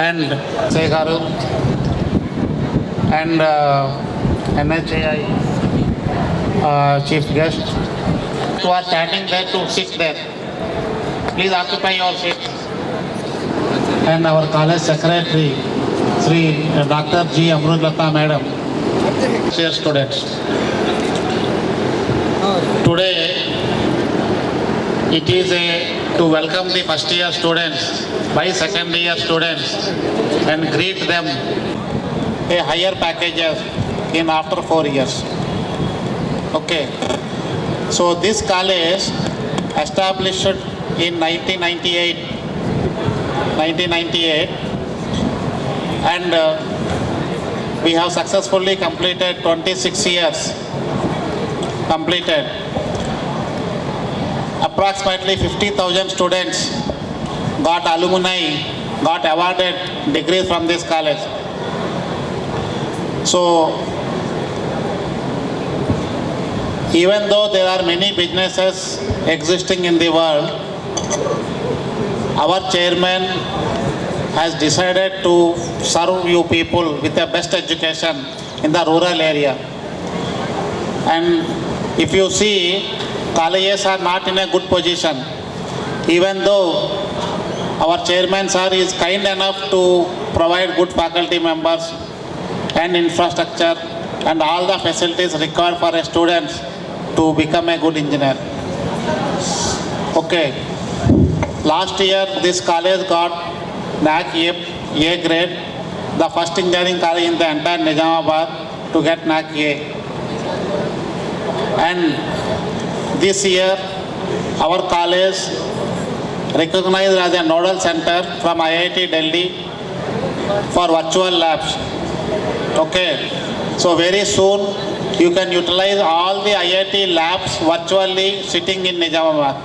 and Segaru and NHAI chief guest who are standing there to sit there. Please occupy your seats. And our college secretary, Sri Dr. G. Amrutlata Madam. Dear students, today it is to welcome the first year students by second year students and greet them a higher packages in after 4 years. Okay, so this college established in 1998 and we have successfully completed 26 years completed. Approximately 50,000 students got alumni, got awarded degrees from this college. So even though there are many businesses existing in the world, our chairman has decided to serve you people with the best education in the rural area. And if you see, colleges are not in a good position. Even though our chairman sir is kind enough to provide good faculty members and infrastructure and all the facilities required for a student to become a good engineer. Okay. Last year, this college got NAC A grade, the first engineering college in the entire Nizamabad to get NAC A. And this year, our college recognized as a nodal center from IIT Delhi for virtual labs. Okay, so very soon you can utilize all the IIT labs virtually sitting in Nizamabad.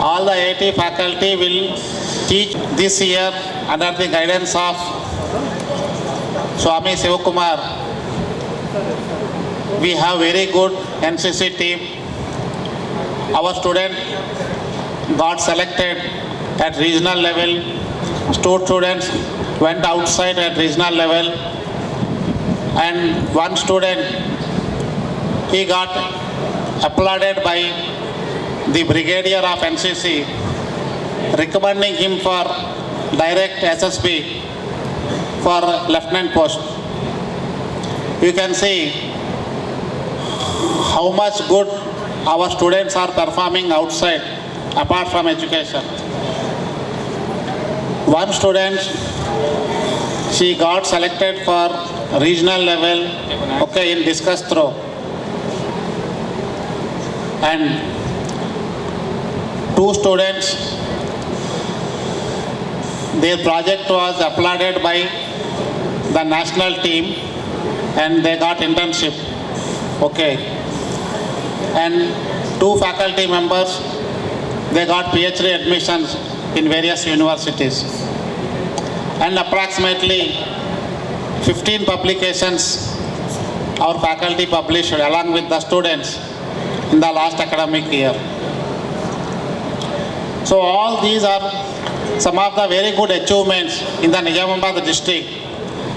All the IIT faculty will teach this year under the guidance of Swami Sivakumar. We have very good NCC team. Our student got selected at regional level. Students went outside at regional level. And one student, he got applauded by the brigadier of NCC, recommending him for direct SSB for lieutenant post. You can see how much good our students are performing outside apart from education. One student, she got selected for regional level, okay, in discus throw. And two students, their project was applauded by the national team and they got internship. Okay. And two faculty members, they got PhD admissions in various universities. And approximately 15 publications our faculty published along with the students in the last academic year. So all these are some of the very good achievements in the Nizamabad district,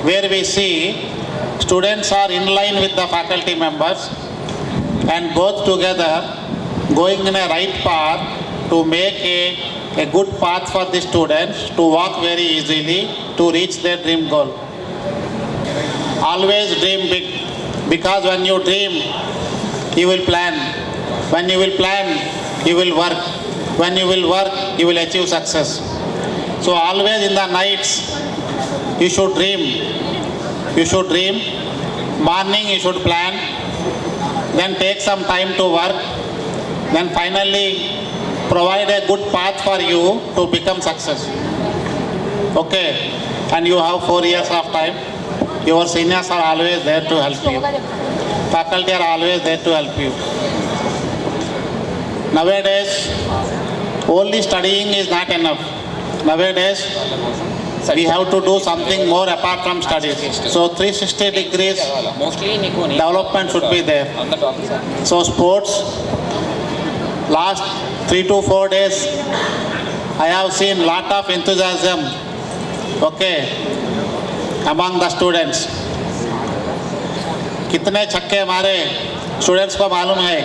where we see students are in line with the faculty members and both together going in a right path to make a good path for the students to walk very easily to reach their dream goal. Always dream big, because when you dream, you will plan. When you will plan, you will work. When you will work, you will achieve success. So always in the nights, you should dream. You should dream. Morning, you should plan. Then take some time to work. Then finally, provide a good path for you to become success. Okay. And you have 4 years of time. Your seniors are always there to help you. Faculty are always there to help you. Nowadays, only studying is not enough. Nowadays, we have to do something more apart from studies. So 360 degrees development should be there. So sports, last 3 to 4 days, I have seen lot of enthusiasm Okay, among the students, कितने छक्के मारे students को मालूम है?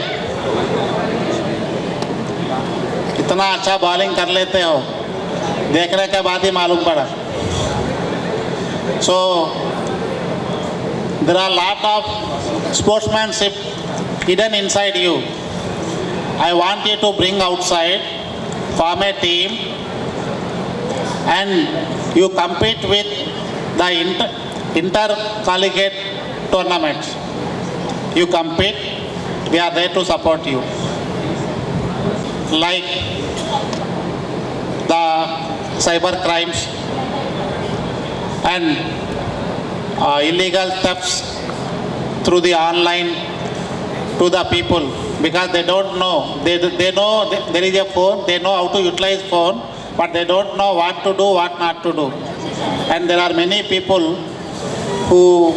कितना अच्छा bowling कर लेते हो, देखने के बाद ही मालूम पड़ा. So there are a lot of sportsmanship hidden inside you. I want you to bring outside, form a team, and you compete with the intercollegiate tournaments. You compete, we are there to support you. Like the cyber crimes and illegal thefts through the online to the people, because they don't know. They know there is a phone, they know how to utilize phone, but they don't know what to do, what not to do. And there are many people who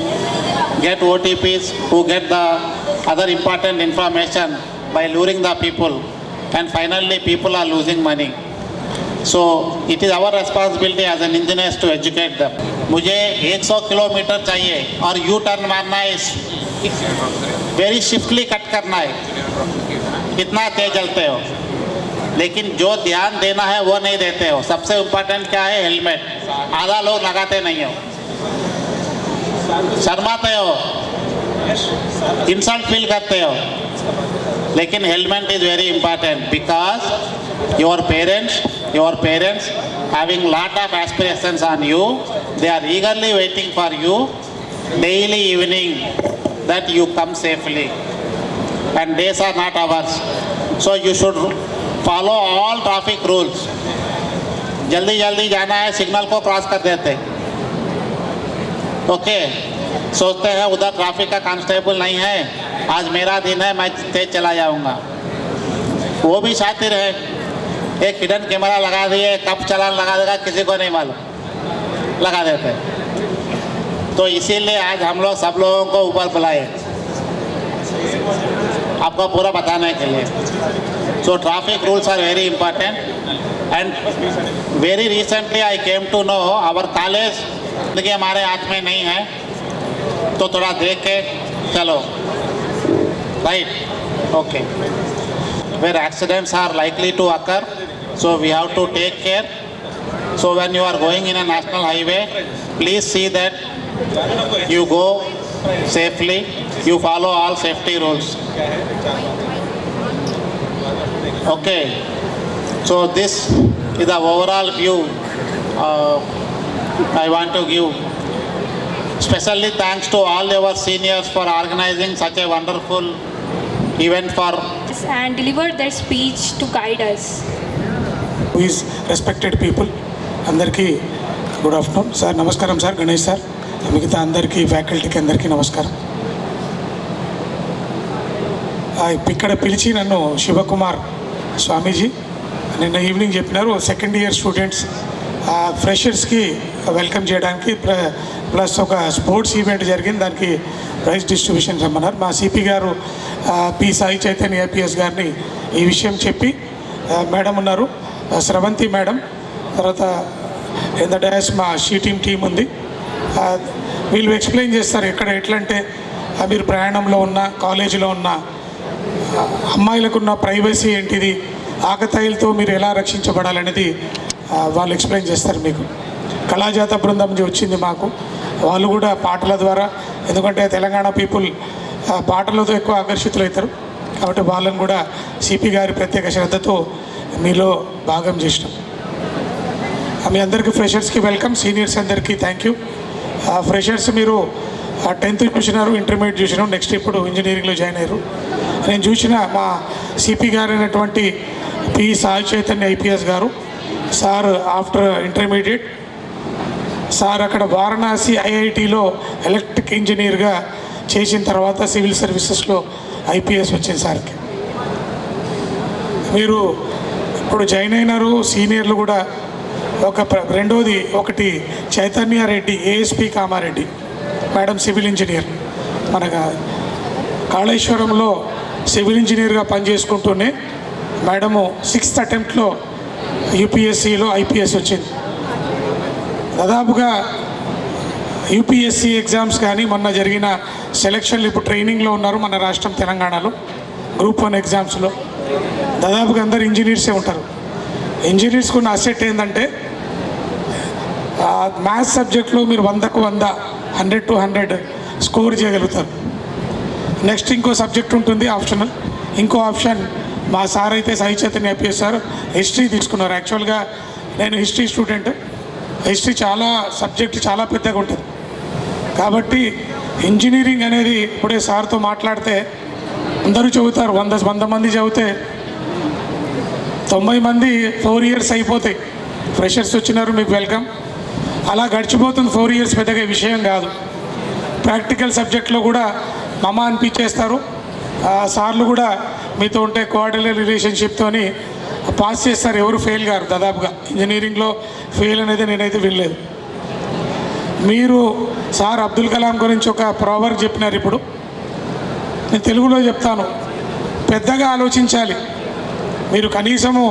get OTPs, who get the other important information by luring the people, and finally people are losing money. So it is our responsibility as an engineers to educate them. मुझे 100 kilometre चाहिए और U turn मारना है, very swiftly cut करना है, कितना तेज चलते हो, लेकिन जो ध्यान देना है वो नहीं देते हो. सबसे इम्पोर्टेंट क्या है? हेलमेट. आधा लोग लगाते नहीं हो, शर्माते हो, इंसल्ट फील करते हो. लेकिन helmet is very important, because your parents having lot of aspirations on you, they are eagerly waiting for you daily evening that you come safely, and days are not ours. So you should follow all traffic rules. जल्दी जल्दी जाना है, signal को cross कर देते. Okay, सोचते हैं उधर ट्रैफिक का कांस्टेबल नहीं है, आज मेरा दिन है, मैं तेज चला जाऊंगा. वो भी शातिर है, एक हिडन कैमरा लगा दिए, कब चालान लगा देगा किसी को नहीं मालूम, लगा देते. तो इसीलिए आज हम लोग सब लोगों को ऊपर बुलाए आपको पूरा बताने के लिए. सो traffic rules are very important, and very recently I came to know our college कि हमारे हाथ में नहीं है, तो थोड़ा देख के चलो. Right, okay. Where accidents are likely to occur, so we have to take care. So when you are going in a national highway, please see that you go safely, you follow all safety rules. Okay, so this is the overall view I want to give. Especially thanks to all our seniors for organizing such a wonderful event for and delivered their speech to guide us. Who is respected people, అందరికీ good afternoon sir. నమస్కారం sir, Ganesh sir, మిగతా అందరికీ ఫ్యాకల్టీకి అందరికీ నమస్కారం. ఇక్కడ పిలిచి నన్ను శివకుమార్ స్వామీజీ నిన్న ఈవినింగ్ చెప్పినారు, సెకండ్ ఇయర్ స్టూడెంట్స్ ఫ్రెషర్స్కి వెల్కమ్ చేయడానికి ప్లస్ ఒక స్పోర్ట్స్ ఈవెంట్ జరిగింది, దానికి ప్రైజ్ డిస్ట్రిబ్యూషన్ రమ్మన్నారు. మా సిపి గారు పి సాయి చైతన్య ఐపీఎస్ గారిని ఈ విషయం చెప్పి, మేడం ఉన్నారు స్రవంతి మేడం, తర్వాత ఇన్ ద డాష్ మా టీం ఉంది, వీళ్ళు ఎక్స్ప్లెయిన్ చేస్తారు ఎక్కడ ఎట్లా అంటే మీరు ప్రయాణంలో ఉన్న కాలేజీలో ఉన్న అమ్మాయిలకున్న ప్రైవసీ ఏంటిది, ఆకతాయిలతో మీరు ఎలా రక్షించబడాలనేది వాళ్ళు ఎక్స్ప్లెయిన్ చేస్తారు మీకు. కళాజాత బృందం వచ్చింది మాకు, వాళ్ళు కూడా పాటల ద్వారా, ఎందుకంటే తెలంగాణ పీపుల్ పాటలతో ఎక్కువ ఆకర్షితులవుతారు కాబట్టి వాళ్ళని కూడా సిపి గారి ప్రత్యేక శ్రద్ధతో మీలో భాగం చేసినాం. మీ అందరికీ ఫ్రెషర్స్కి వెల్కమ్, సీనియర్స్ అందరికీ థ్యాంక్ యూ. ఫ్రెషర్స్ మీరు 10th చూసినారు, ఇంటర్మీడియట్ చూసినారు, నెక్స్ట్ ఇప్పుడు ఇంజనీరింగ్లో జాయిన్ అయ్యారు. నేను చూసిన మా సిపి గారు అయినటువంటి పి సాయి చైతన్య ఐపీఎస్ గారు సార్ ఆఫ్టర్ ఇంటర్మీడియట్ సార్ అక్కడ వారణాసి ఐఐటిలో ఎలక్ట్రిక్ ఇంజనీర్గా చేసిన తర్వాత సివిల్ సర్వీసెస్లో ఐపీఎస్ వచ్చింది సార్కి. మీరు ఇప్పుడు జాయిన్ అయినారు, సీనియర్లు కూడా. రెండోది ఒకటి Chaitanya Reddy ASP Kamareddy madam civil engineer, మన కాళేశ్వరంలో సివిల్ ఇంజనీర్గా పనిచేసుకుంటూనే మేడము 6th అటెంప్ట్లో యూపీఎస్సిలో ఐపీఎస్ వచ్చింది. దాదాపుగా యూపీఎస్సీ ఎగ్జామ్స్ కానీ మొన్న జరిగిన సెలక్షన్లు ఇప్పుడు ట్రైనింగ్లో ఉన్నారు మన రాష్ట్రం తెలంగాణలో. గ్రూప్ 1 ఎగ్జామ్స్లో దాదాపుగా అందరు ఇంజనీర్సే ఉంటారు. ఇంజనీర్స్కి ఉన్న అసెట్ ఏంటంటే మ్యాథ్స్ సబ్జెక్ట్లో మీరు 100కు 100 100 to 100 స్కోర్ చేయగలుగుతారు. నెక్స్ట్ ఇంకో సబ్జెక్ట్ ఉంటుంది ఆప్షనల్. ఇంకో ఆప్షన్ మా సార్ అయితే Sai Chaitanya IPS sir history తీసుకున్నారు. యాక్చువల్గా నేను హిస్టరీ స్టూడెంట్. హిస్టరీ చాలా సబ్జెక్ట్ చాలా పెద్దగా ఉంటుంది కాబట్టి ఇంజనీరింగ్ అనేది ఇప్పుడే సార్తో మాట్లాడితే అందరూ చదువుతారు. 100 మంది చదివితే 90 మంది 4 years అయిపోతాయి. ఫ్రెషర్స్ వచ్చినారు, మీకు వెల్కమ్. అలా గడిచిపోతుంది 4 years, పెద్దగా విషయం కాదు. ప్రాక్టికల్ సబ్జెక్ట్లో కూడా మమ అనిపించేస్తారు. సార్లు కూడా మీతో ఉంటే కోఆర్డినేట్ రిలేషన్షిప్తోని పాస్ చేస్తారు. ఎవరు ఫెయిల్ గారు దాదాపుగా ఇంజనీరింగ్లో ఫెయిల్ అనేది నేనైతే వినలేదు. మీరు సార్ అబ్దుల్ కలాం గురించి ఒక ప్రావర్బ్ చెప్పినారు. ఇప్పుడు నేను తెలుగులో చెప్తాను. పెద్దగా ఆలోచించాలి. మీరు కనీసము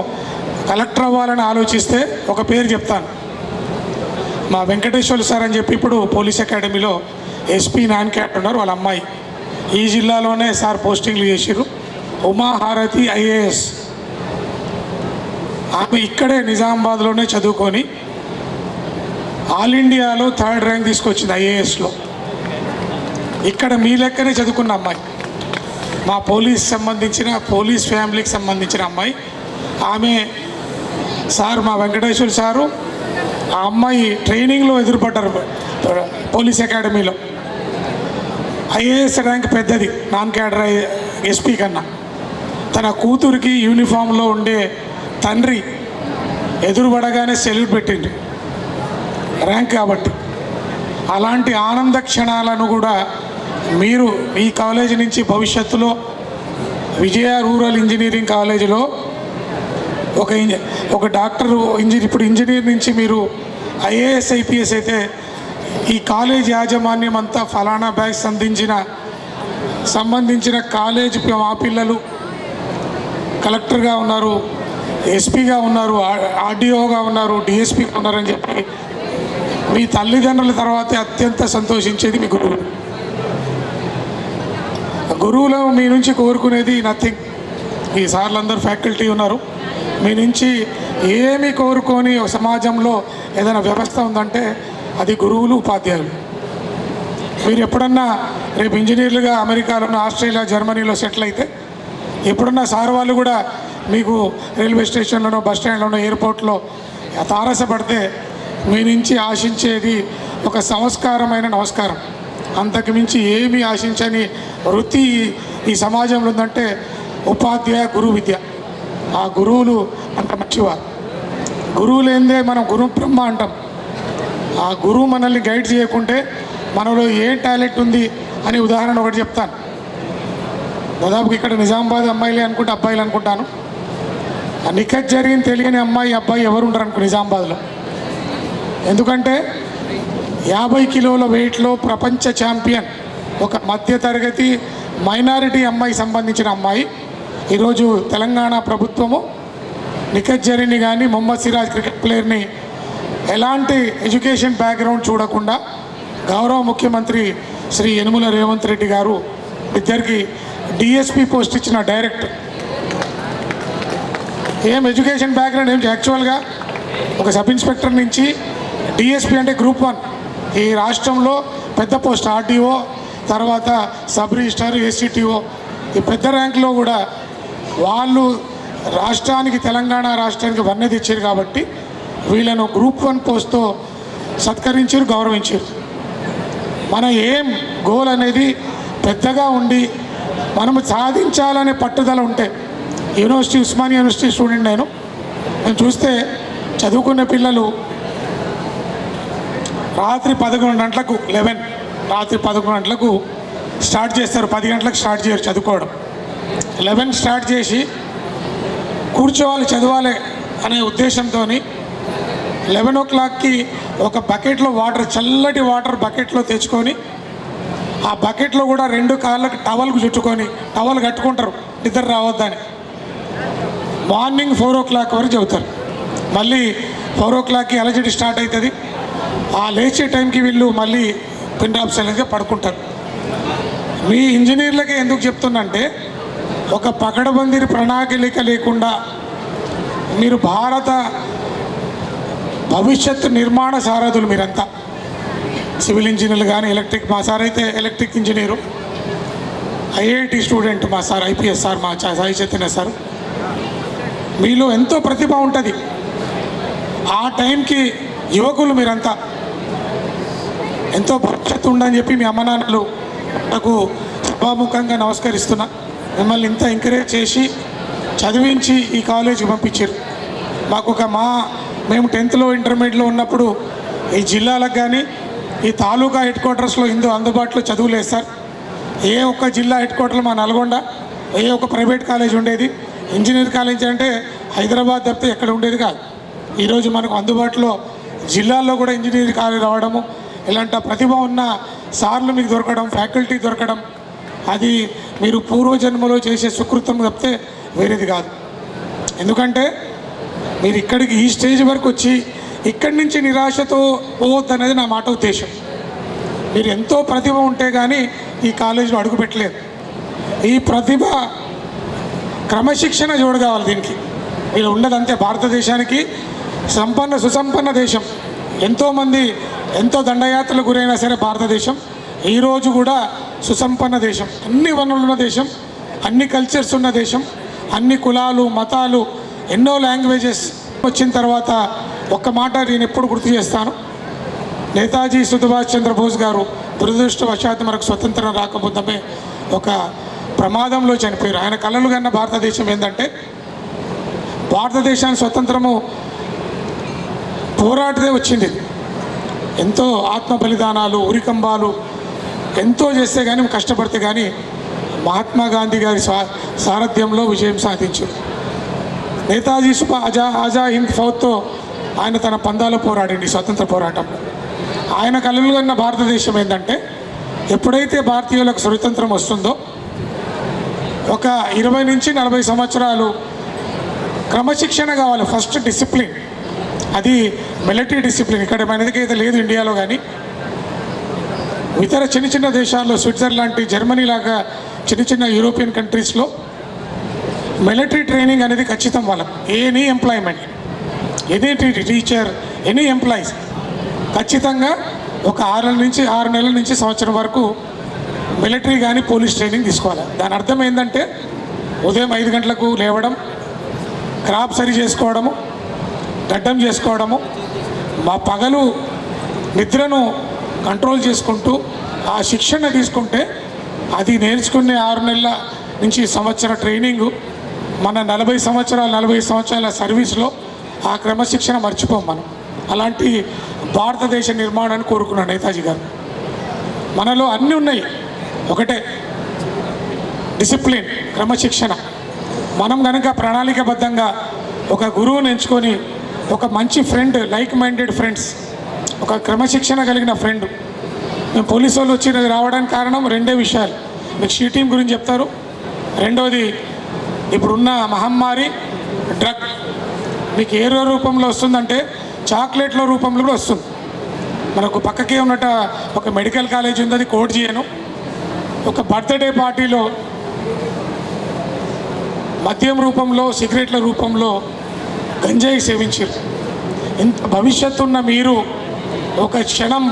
కలెక్టర్ అవ్వాలని ఆలోచిస్తే ఒక పేరు చెప్తాను. మా వెంకటేశ్వర సార్ అని చెప్పి ఇప్పుడు పోలీస్ అకాడమీలో ఎస్పీ నాన్ క్యాట్ ఉన్నారు. వాళ్ళ అమ్మాయి ఈ జిల్లాలోనే సార్ పోస్టింగ్లు చేసిర్రు. ఉమాహారతి ఐఏఎస్, ఆమె ఇక్కడే నిజామాబాద్లోనే చదువుకొని ఆల్ ఇండియాలో 3rd ర్యాంక్ తీసుకొచ్చింది ఐఏఎస్లో. ఇక్కడ మీ లెక్కనే చదువుకున్న అమ్మాయి, మా పోలీస్ ఫ్యామిలీకి సంబంధించిన అమ్మాయి. ఆమె సార్ మా వెంకటేశ్వర సారు ఆ అమ్మాయి ట్రైనింగ్లో ఎదురుపడ్డారు పోలీస్ అకాడమీలో. ఐఏఎస్ ర్యాంక్ పెద్దది నాన్ క్యాడర్ ఎస్పీ కన్నా. తన కూతురికి యూనిఫామ్లో ఉండే తండ్రి ఎదురుపడగానే సెల్యూట్ పెట్టింది ర్యాంక్ కాబట్టి. అలాంటి ఆనంద క్షణాలను కూడా మీరు ఈ కాలేజీ నుంచి భవిష్యత్తులో విజయ రూరల్ ఇంజనీరింగ్ కాలేజీలో ఒక డాక్టర్ ఇప్పుడు ఇంజనీర్ నుంచి మీరు ఐఏఎస్ ఐపీఎస్ అయితే ఈ కాలేజ్ యాజమాన్యం అంతా ఫలానా బ్యాగ్స్ సంబంధించిన కాలేజ్ మా పిల్లలు కలెక్టర్గా ఉన్నారు, ఎస్పీగా ఉన్నారు, ఆర్డీఓగా ఉన్నారు, డిఎస్పీగా ఉన్నారని చెప్పి మీ తల్లిదండ్రుల తర్వాతే అత్యంత సంతోషించేది మీ గురువులు. గురువులు మీ నుంచి కోరుకునేది నథింగ్. ఈ సార్లందరూ ఫ్యాకల్టీ ఉన్నారు. మీ నుంచి ఏమి కోరుకొని సమాజంలో ఏదైనా వ్యవస్థ ఉందంటే అది గురువులు, ఉపాధ్యాయులు. మీరు ఎప్పుడన్నా రేపు ఇంజనీర్లుగా అమెరికాలోనో ఆస్ట్రేలియా జర్మనీలో సెటిల్ అయితే ఎప్పుడన్నా సార్ వాళ్ళు కూడా మీకు రైల్వే స్టేషన్లోనో బస్ స్టాండ్లోనో ఎయిర్పోర్ట్లో తారసపడితే మీ నుంచి ఆశించేది ఒక సంస్కారమైన నమస్కారం. అంతకు మించి ఏమీ ఆశించని వృత్తి ఈ సమాజంలో ఉందంటే ఉపాధ్యాయ గురు విద్య. ఆ గురువులు అంత మంచివారు. గురువు లేనిదే మనం గురు బ్రహ్మ అంటాం. ఆ గురువు మనల్ని గైడ్ చేయకుంటే మనలో ఏం టాలెంట్ ఉంది అని ఉదాహరణ ఒకటి చెప్తాను. దాదాపు ఇక్కడ నిజామాబాద్ అమ్మాయిలే అనుకుంటే అబ్బాయిలు అనుకుంటాను. ఆ నిఖత్ జరిగిన తెలియని అమ్మాయి అబ్బాయి ఎవరు ఉండరు అనుకో నిజామాబాద్లో. ఎందుకంటే 50 కిలోల వెయిట్లో ప్రపంచ ఛాంపియన్ ఒక మధ్యతరగతి మైనారిటీ అమ్మాయి సంబంధించిన అమ్మాయి ఈరోజు తెలంగాణ ప్రభుత్వము నిఖత్ జరీని కానీ మొహమ్మద్ సిరాజ్ క్రికెట్ ప్లేయర్ని ఎలాంటి ఎడ్యుకేషన్ బ్యాక్గ్రౌండ్ చూడకుండా గౌరవ ముఖ్యమంత్రి శ్రీ యనుమల రేవంత్ రెడ్డి గారు ఇద్దరికి డిఎస్పీ పోస్ట్ ఇచ్చిన డైరెక్ట్. ఏం ఎడ్యుకేషన్ బ్యాక్గ్రౌండ్ ఏం యాక్చువల్గా ఒక సబ్ ఇన్స్పెక్టర్ నుంచి డిఎస్పీ అంటే గ్రూప్ 1 ఈ రాష్ట్రంలో పెద్ద పోస్ట్. ఆర్డీఓ తర్వాత సబ్ రిజిస్ట్రార్, ఏసీటీఓ ఈ పెద్ద ర్యాంకులో కూడా వాళ్ళు రాష్ట్రానికి తెలంగాణ రాష్ట్రానికి వన్నె తెచ్చారు కాబట్టి వీళ్ళను గ్రూప్ 1 పోస్ట్తో సత్కరించారు, గౌరవించారు. మన ఏం గోల్ అనేది పెద్దగా ఉండి మనము సాధించాలనే పట్టుదల ఉంటే ఉస్మానియా యూనివర్సిటీ స్టూడెంట్ నేను చూస్తే చదువుకునే పిల్లలు రాత్రి 11 గంటలకు రాత్రి 11 గంటలకు స్టార్ట్ చేస్తారు. 10 గంటలకు స్టార్ట్ చేయరు చదువుకోవడం. 11 స్టార్ట్ చేసి కూర్చోవాలి చదవాలి అనే ఉద్దేశంతో 11 o'clockకి ఒక బకెట్లో వాటర్, చల్లటి వాటర్ బకెట్లో తెచ్చుకొని ఆ బకెట్లో కూడా 2 కాళ్ళకు టవల్కు చుట్టుకొని టవల్ కట్టుకుంటారు నిద్ర రావద్దని. మార్నింగ్ 4 o'clock వరకు చదువుతారు. మళ్ళీ 4 o'clockకి అలజడి స్టార్ట్ అవుతుంది. ఆ లేచే టైంకి వీళ్ళు మళ్ళీ పిన్ డ్రాప్ సైలెన్స్గా పడుకుంటారు. మీ ఇంజనీర్లకే ఎందుకు చెప్తున్నంటే, ఒక పకడ్బందీ ప్రణాళిక లేకుండా మీరు భారత భవిష్యత్తు నిర్మాణ సారథులు మీరంతా. సివిల్ ఇంజనీర్లు కానీ ఎలక్ట్రిక్, మా సార్ అయితే ఎలక్ట్రిక్ ఇంజనీరు, ఐఐటి స్టూడెంట్ మా సార్, ఐపీఎస్ సార్ మా సాయి చైతన్య సార్. మీలో ఎంతో ప్రతిభ ఉంటుంది. ఆ టైంకి యువకులు మీరంతా ఎంతో భవిష్యత్తు ఉండని చెప్పి మీ అమ్మ నాన్నలు నాకు సభాముఖంగా నమస్కరిస్తున్నా. మిమ్మల్ని ఇంత ఎంకరేజ్ చేసి చదివించి ఈ కాలేజీకి పంపించారు. మాకు మేము 10th ఇంటర్మీడియట్లో ఉన్నప్పుడు ఈ జిల్లాలకు కానీ ఈ తాలూకా హెడ్ క్వార్టర్స్లో అందుబాటులో చదువులేదు సార్. ఏ ఒక్క జిల్లా హెడ్ క్వార్టర్లో మా నల్గొండ, ఏ ఒక్క ప్రైవేట్ కాలేజ్ ఉండేది. ఇంజనీర్ కాలేజ్ అంటే హైదరాబాద్ తప్పితే ఎక్కడ ఉండేది కాదు. ఈరోజు మనకు అందుబాటులో జిల్లాల్లో కూడా ఇంజనీరింగ్ కాలేజ్ రావడము, ఇలాంటి ప్రతిభ ఉన్న సార్లు మీకు దొరకడం, ఫ్యాకల్టీ దొరకడం, అది మీరు పూర్వజన్మలో చేసే సుకృతం తప్పితే వేరేది కాదు. ఎందుకంటే మీరు ఇక్కడికి ఈ స్టేజ్ వరకు వచ్చి ఇక్కడి నుంచి నిరాశతో పోవద్దనేది నా మాట ఉద్దేశం. మీరు ఎంతో ప్రతిభ ఉంటే కానీ ఈ కాలేజీలో అడుగు పెట్టలేదు. ఈ ప్రతిభ క్రమశిక్షణ జోడు కావాలి దీనికి. మీరు ఉన్నదంతే భారతదేశానికి సుసంపన్న దేశం. ఎంతోమంది ఎంతో దండయాత్రలు గురైనా సరే భారతదేశం ఈరోజు కూడా సుసంపన్న దేశం, అన్ని వనరులు ఉన్న దేశం, అన్ని కల్చర్స్ ఉన్న దేశం, అన్ని కులాలు మతాలు, ఎన్నో లాంగ్వేజెస్ వచ్చిన తర్వాత ఒక్క మాట నేను ఎప్పుడు గుర్తు చేస్తాను. నేతాజీ సుభాష్ చంద్రబోస్ గారు దురదృష్టవశాత్తు మనకు స్వతంత్రం రాకపోతే ఒక ప్రమాదంలో చనిపోయారు. ఆయన కలలు కన్న భారతదేశం ఏంటంటే, భారతదేశానికి స్వతంత్రము పోరాటదే వచ్చింది. ఎంతో ఆత్మ బలిదానాలు, ఉరికంబాలు ఎంతో చేస్తే కానీ, కష్టపడితే కానీ మహాత్మా గాంధీ గారి సారథ్యంలో విజయం సాధించారు. నేతాజీ ఆజా హింద్ ఫౌజ్తో ఆయన తన పందాలో పోరాడండి స్వతంత్ర పోరాటంలో. ఆయన కలలు కన్న భారతదేశం ఏంటంటే, ఎప్పుడైతే భారతీయులకు స్వతంత్రం వస్తుందో ఒక 20 నుంచి 40 సంవత్సరాలు క్రమశిక్షణ కావాలి. ఫస్ట్ డిసిప్లిన్, అది మిలిటరీ డిసిప్లిన్. ఇక్కడ మనకైతే లేదు ఇండియాలో, కానీ ఇతర చిన్న దేశాల్లో స్విట్జర్లాంటి, జర్మనీ లాగా చిన్న యూరోపియన్ కంట్రీస్లో మిలిటరీ ట్రైనింగ్ అనేది ఖచ్చితం వాళ్ళకి. Any employment, any teacher, any employees ఖచ్చితంగా ఒక 6 నెలల నుంచి సంవత్సరం వరకు మిలిటరీ కానీ పోలీస్ ట్రైనింగ్ తీసుకోవాలి. దాని అర్థం ఏంటంటే, ఉదయం 5 గంటలకు లేవడం, క్రాప్ సరి చేసుకోవడము, గడ్డం చేసుకోవడము, మా పగలు నిద్రను కంట్రోల్ చేసుకుంటూ ఆ శిక్షణ తీసుకుంటే, అది నేర్చుకునే 6 నెలల నుంచి సంవత్సర ట్రైనింగు మన 40 సంవత్సరాల సర్వీస్లో ఆ క్రమశిక్షణ మర్చిపోం మనం. అలాంటి భారతదేశ నిర్మాణాన్ని కోరుకున్నాను నేతాజీ గారు. మనలో అన్నీ ఉన్నాయి, ఒకటే డిసిప్లిన్, క్రమశిక్షణ. మనం కనుక ప్రణాళికబద్ధంగా ఒక గురువుని ఎంచుకొని, ఒక మంచి ఫ్రెండ్, లైక్ మైండెడ్ ఫ్రెండ్స్, ఒక క్రమశిక్షణ కలిగిన ఫ్రెండ్. మేము పోలీసు వాళ్ళు వచ్చి రావడానికి కారణం 2 విషయాలు. మీకు షీ టీం గురించి చెప్తారు. రెండవది, ఇప్పుడున్న మహమ్మారి డ్రగ్ మీకు ఏ రూపంలో వస్తుందంటే, చాక్లెట్ల రూపంలో కూడా వస్తుంది. మనకు పక్కకే ఉన్నట్ట ఒక మెడికల్ కాలేజ్ ఉంది, అది కోట్ చేయను. ఒక బర్త్డే పార్టీలో మద్యం రూపంలో, సిగరెట్ల రూపంలో గంజాయి సేవించారు. ఇంత భవిష్యత్తు ఉన్న మీరు ఒక క్షణం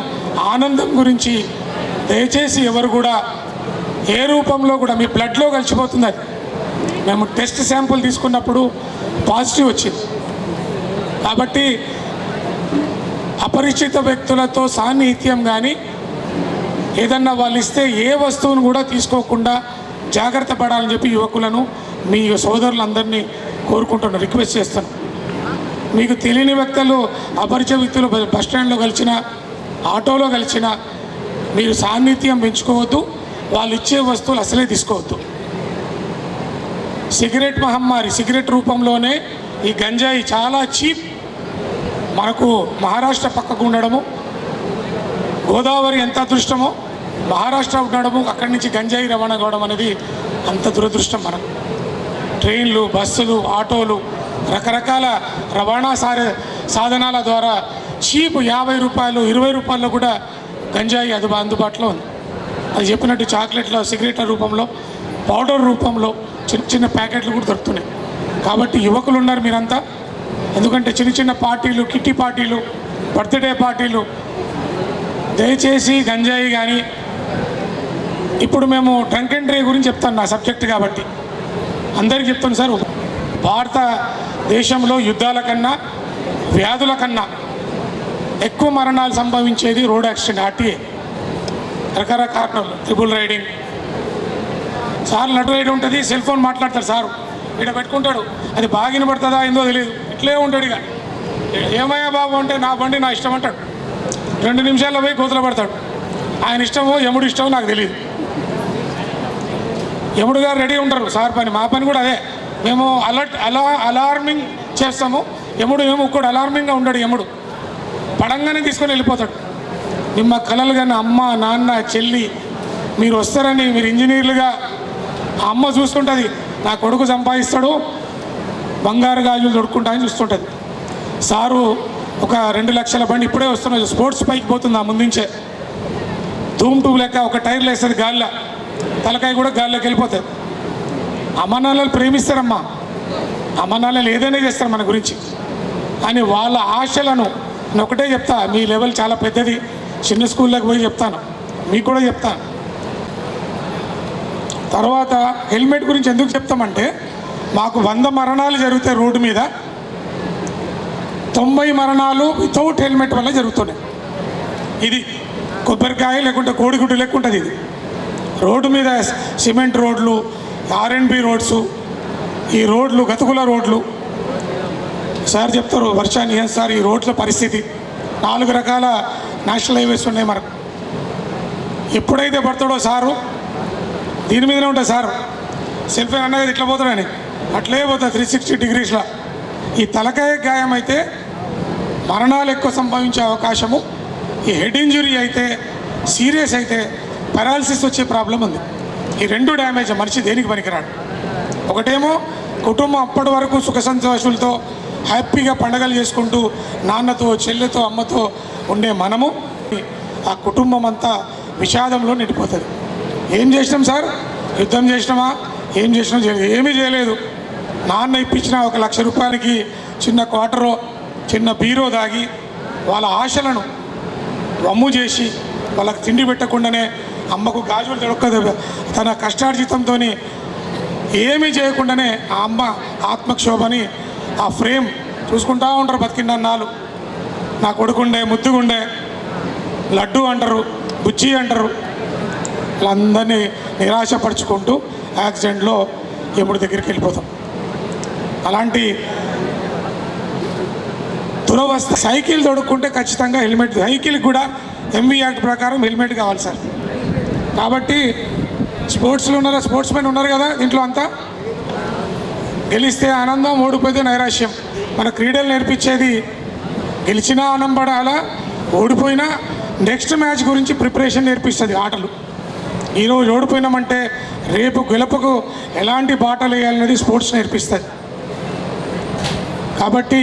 ఆనందం గురించి దయచేసి ఎవరు కూడా ఏ రూపంలో కూడా, మీ బ్లడ్లో కలిసిపోతుంది. అది మేము టెస్ట్ శాంపుల్ తీసుకున్నప్పుడు పాజిటివ్ వచ్చింది. కాబట్టి అపరిచిత వ్యక్తులతో సాన్నిహిత్యం కానీ, ఏదన్నా వాళ్ళు ఇస్తే ఏ వస్తువును కూడా తీసుకోకుండా జాగ్రత్త పడాలని చెప్పి యువకులను, మీ సోదరులందరినీ కోరుకుంటున్నాను, రిక్వెస్ట్ చేస్తాను. మీకు తెలియని వ్యక్తులు, అపరిచిత వ్యక్తులు బస్టాండ్లో కలిసిన, ఆటోలో కలిసిన, మీరు సాన్నిధ్యం పెంచుకోవద్దు. వాళ్ళు ఇచ్చే వస్తువులు అసలే తీసుకోవద్దు. సిగరెట్ మహమ్మారి, సిగరెట్ రూపంలోనే ఈ గంజాయి చాలా చీప్. మనకు మహారాష్ట్ర పక్కకు ఉండడము, గోదావరి ఎంత అదృష్టమో, మహారాష్ట్ర ఉండడము, అక్కడి నుంచి గంజాయి రవాణా కావడం అనేది అంత దురదృష్టం. మనకు ట్రైన్లు, బస్సులు, ఆటోలు, రకరకాల రవాణా సాధనాల ద్వారా చీప్ 50 రూపాయలు 20 రూపాయల్లో కూడా గంజాయి అందుబాటులో ఉంది. అది చెప్పినట్టు చాక్లెట్ల సిగరెట్ల రూపంలో, పౌడర్ రూపంలో చిన్న చిన్న ప్యాకెట్లు కూడా దొరుకుతున్నాయి. కాబట్టి యువకులు ఉన్నారు మీరంతా, ఎందుకంటే చిన్న చిన్న పార్టీలు, కిట్టి పార్టీలు, బర్త్డే పార్టీలు, దయచేసి గంజాయి కానీ, ఇప్పుడు మేము డ్రంక్ అండ్ డ్రైవ్ గురించి చెప్తాను నా సబ్జెక్ట్ కాబట్టి అందరికీ చెప్తాను సార్. భారతదేశంలో యుద్ధాల కన్నా వ్యాధుల కన్నా ఎక్కువ మరణాలు సంభవించేది రోడ్ యాక్సిడెంట్, ఆర్టీఏ. రకరకాల కారణాలు, ట్రిపుల్ రైడింగ్, సార్ నటు రైడ్ ఉంటుంది, సెల్ ఫోన్ మాట్లాడతాడు సారు, ఇక్కడ పెట్టుకుంటాడు, అది బాగా వినబడుతుందా ఏందో తెలియదు, ఇట్లే ఉంటాడు. ఇక ఏమయ్యా బాబు అంటే నా బండి నా ఇష్టం అంటాడు. 2 నిమిషాల్లో పోయి కోతలు పడతాడు. ఆయన ఇష్టమో యముడు ఇష్టమో నాకు తెలియదు. యముడు గారు రెడీ ఉంటారు, సార్ పని మా పని కూడా అదే. మేము అలార్మింగ్ చేస్తాము, యముడు ఏమో ఒక్కడు అలార్మింగ్గా ఉండడు. యముడు పడంగానే తీసుకొని వెళ్ళిపోతాడు. ನಿಮ್ಮ కలలు కానీ అమ్మ నాన్న చెల్లి మీరు వస్తారని, మీరు ఇంజనీర్లుగా ఆ అమ్మ చూస్తుంటుంది, నా కొడుకు సంపాదిస్తాడు, బంగారు గాజులు దొడుకుంటా అని చూస్తుంటుంది. సారు ఒక 2 లక్షల బండి ఇప్పుడే వస్తున్నది, స్పోర్ట్స్ బైక్ పోతుంది ఆ ముందుంచే, ధూమ్ టూబ్ లెక్క, ఒక టైర్లు వేస్తుంది గాల్లో, తలకాయ కూడా గాల్లోకి వెళ్ళిపోతుంది. అమ్మానాన్నలు ప్రేమిస్తారమ్మా, అమ్మానాన్నలు ఏదైనా చేస్తారు మన గురించి అని వాళ్ళ ఆశలను నేను ఒకటే చెప్తా, మీ లెవెల్ చాలా పెద్దది, చిన్న స్కూల్లోకి పోయి చెప్తాను, మీకు కూడా చెప్తాను. తర్వాత హెల్మెట్ గురించి ఎందుకు చెప్తామంటే, మాకు 100 మరణాలు జరుగుతాయి రోడ్డు మీద, 90 మరణాలు వితౌట్ హెల్మెట్ వల్ల జరుగుతున్నాయి. ఇది కొబ్బరికాయ లేకుంటే కోడిగుడ్డు లెక్క ఉంటుంది. ఇది రోడ్డు మీద సిమెంట్ రోడ్లు, R&B రోడ్సు, ఈ రోడ్లు గతుకుల రోడ్లు. సార్ చెప్తారు వర్షాన్ని, ఏం సార్ ఈ రోడ్ల పరిస్థితి, 4 రకాల నేషనల్ హైవేస్ ఉన్నాయి మనకు. ఎప్పుడైతే పడతాడో సారు దీని మీదనే ఉంటుంది సార్, సెల్ఫీ అన్నది ఇట్లా పోతాడని అట్లే పోతుంది 360 డిగ్రీస్లో. ఈ తలకాయ గాయం అయితే మరణాలు ఎక్కువ సంభవించే అవకాశము, ఈ హెడ్ ఇంజురీ అయితే, సీరియస్ అయితే పారాలసిస్ వచ్చే ప్రాబ్లం ఉంది. ఈ 2 డ్యామేజ్ మనిషి దేనికి పనికిరాడు. ఒకటేమో కుటుంబం అప్పటి వరకు సుఖ సంతోషాలతో హ్యాపీగా పండగలు చేసుకుంటూ నాన్నతో చెల్లెతో అమ్మతో ఉండే మనము, ఆ కుటుంబం అంతా విషాదంలో నిండిపోతుంది. ఏం చేసినాం సార్, యుద్ధం చేసినామా, ఏం చేసినా చేయలేదు, ఏమీ చేయలేదు. నాన్న ఇప్పించిన 1 లక్ష రూపాయలకి చిన్న క్వార్టరో చిన్న బీరో దాగి వాళ్ళ ఆశలను వమ్ము చేసి వాళ్ళకి తిండి పెట్టకుండానే, అమ్మకు గాజులు దొరకదు, తన కష్టార్జితంతో ఏమీ చేయకుండానే ఆ అమ్మ ఆత్మక్షోభని ఆ ఫ్రేమ్ చూసుకుంటూ ఉంటారు బతికిండన్నాళ్ళు. నా కొడుకుండే ముద్దుగుండే, లడ్డు అంటారు, బుజ్జి అంటారు, వాళ్ళందరినీ నిరాశపరుచుకుంటూ యాక్సిడెంట్లో ఎముడి దగ్గరికి వెళ్ళిపోతాం. అలాంటి దురవస్థ. సైకిల్ తొడుక్కుంటే ఖచ్చితంగా హెల్మెట్, సైకిల్కి కూడా MV యాక్ట్ ప్రకారం హెల్మెట్ కావాలి సార్. కాబట్టి స్పోర్ట్స్లో ఉన్నారా, స్పోర్ట్స్ మెన్ ఉన్నారు కదా ఇంట్లో అంతా, గెలిస్తే ఆనందం, ఓడిపోతే నైరాశ్యం. మన క్రీడలు నేర్పించేది గెలిచినా ఆనందపడాలా, ఓడిపోయినా నెక్స్ట్ మ్యాచ్ గురించి ప్రిపరేషన్ నేర్పిస్తుంది ఆటలు. ఈరోజు ఓడిపోయినామంటే రేపు గెలుపుకు ఎలాంటి బాటలు వేయాలనేది స్పోర్ట్స్ నేర్పిస్తుంది. కాబట్టి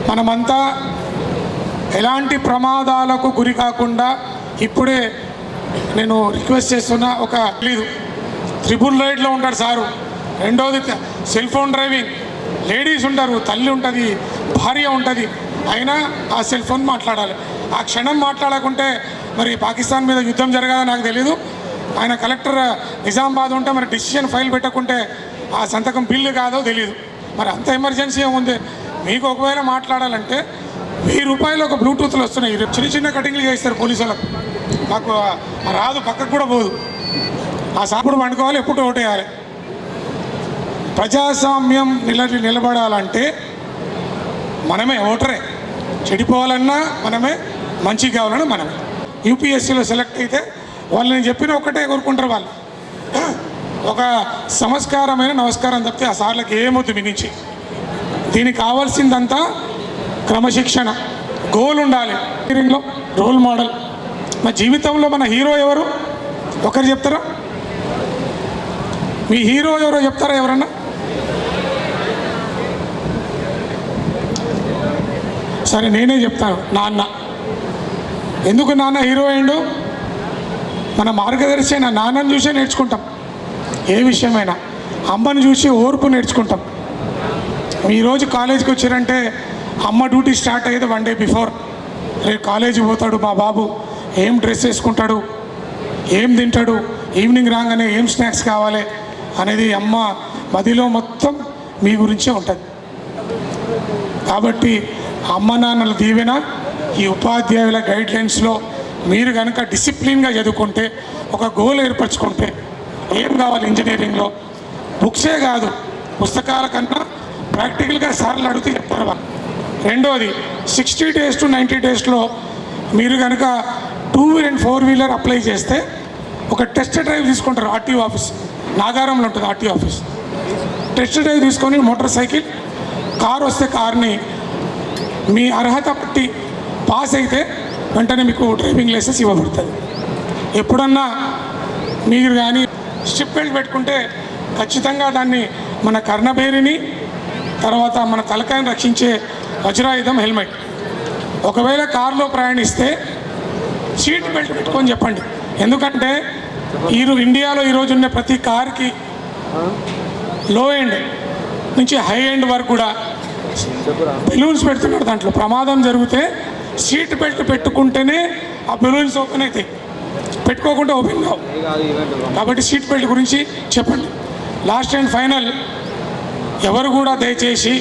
మనమంతా ఎలాంటి ప్రమాదాలకు గురి కాకుండా, ఇప్పుడే నేను రిక్వెస్ట్ చేస్తున్నా, ఒక లేదు ట్రిపుల్ రైడ్లో ఉంటాడు సారు, రెండోది సెల్ ఫోన్ డ్రైవింగ్, లేడీస్ ఉంటారు, తల్లి ఉంటుంది, భార్య ఉంటుంది, అయినా ఆ సెల్ ఫోన్ మాట్లాడాలి. ఆ క్షణం మాట్లాడకుంటే మరి పాకిస్తాన్ మీద యుద్ధం జరగాలో నాకు తెలీదు. ఆయన కలెక్టర్ నిజామాబాద్ ఉంటే మరి డిసిషన్ ఫైల్ పెట్టకుంటే ఆ సంతకం బిల్లు కాదో తెలియదు. మరి అంత ఎమర్జెన్సీ ఏముంది మీకు? ఒకవేళ మాట్లాడాలంటే 1000 రూపాయలు ఒక బ్లూటూత్లు వస్తున్నాయి, చిన్న చిన్న కటింగ్లు చేస్తారు పోలీసు వాళ్ళకు. మాకు రాదు, పక్కకు కూడా పోదు. ఆ సాపుడు పండుకోవాలి, ఎప్పుడు ఓటేయాలి. ప్రజాస్వామ్యం నిలబడాలంటే మనమే ఓటరే, చెడిపోవాలన్నా మనమే, మంచి కావాలన్నా మనమే. UPSCలో సెలెక్ట్ అయితే వాళ్ళు నేను చెప్పిన ఒక్కటే కోరుకుంటారు వాళ్ళు, ఒక సంస్కారమైన నమస్కారం తప్పితే ఆ సార్లకి ఏమొద్దు మించి. దీనికి కావాల్సిందంతా క్రమశిక్షణ, గోల్ ఉండాలి. లో రోల్ మోడల్. మా జీవితంలో మన హీరో ఎవరు ఒకరు చెప్తారా? మీ హీరో ఎవరో చెప్తారా ఎవరన్నా? సరే నేనే చెప్తాను. నాన్న ఎందుకు నాన్న హీరో అయిండు? మన మార్గదర్శి అయిన నాన్నను చూసే నేర్చుకుంటాం ఏ విషయమైనా. అమ్మను చూసి ఓర్పు నేర్చుకుంటాం. ఈరోజు కాలేజీకి వచ్చారంటే అమ్మ డ్యూటీ స్టార్ట్ అయ్యేది 1 day బిఫోర్. రేపు కాలేజీ పోతాడు మా బాబు, ఏం డ్రెస్ వేసుకుంటాడు, ఏం తింటాడు, ఈవినింగ్ రాగానే ఏం స్నాక్స్ కావాలి అనేది అమ్మ మదిలో మొత్తం మీ గురించే ఉంటుంది. కాబట్టి అమ్మ నాన్నల దీవెన, ఈ ఉపాధ్యాయుల గైడ్లైన్స్లో మీరు కనుక డిసిప్లిన్గా చదువుకుంటే, ఒక గోల్ ఏర్పరచుకుంటే, ఏం కావాలి ఇంజనీరింగ్లో బుక్సే కాదు, పుస్తకాల కన్నా ప్రాక్టికల్గా సార్లు అడిగితే చెప్తారు వాళ్ళు. రెండోది 60 days to 90 daysలో మీరు కనుక 2-wheeler and 4-wheeler అప్లై చేస్తే ఒక టెస్ట్ డ్రైవ్ తీసుకుంటారు. ఆర్టీఓ ఆఫీస్ నాగారంలో ఉంటుంది. ఆర్టీఓ ఆఫీస్ టెస్ట్ డ్రైవ్ తీసుకొని మోటార్ సైకిల్, కారు వస్తే కార్ని మీ అర్హత బట్టి పాస్ అయితే వెంటనే మీకు డ్రైవింగ్ లైసెన్స్ ఇవ్వబడుతుంది. ఎప్పుడన్నా మీరు కానీ స్ట్రిప్ బెల్ట్ పెట్టుకుంటే ఖచ్చితంగా దాన్ని మన కర్ణబేరిని, తర్వాత మన తలకాయని రక్షించే వజ్రాయుధం హెల్మెట్. ఒకవేళ కారులో ప్రయాణిస్తే సీట్ బెల్ట్ పెట్టుకొని చెప్పండి. ఎందుకంటే ఇండియాలో ఈరోజు ఉన్న ప్రతి కార్కి లో ఎండ్ నుంచి హై ఎండ్ వరకు కూడా బెలూన్స్ పెడుతున్నారు. దాంట్లో ప్రమాదం జరిగితే సీట్ బెల్ట్ పెట్టుకుంటేనే ఆ బెలూన్స్ ఓపెన్ అవుతాయి, పెట్టుకోకుండా ఓపెన్ కావు. కాబట్టి సీట్ బెల్ట్ గురించి చెప్పండి. లాస్ట్ అండ్ ఫైనల్, ఎవరు కూడా దయచేసి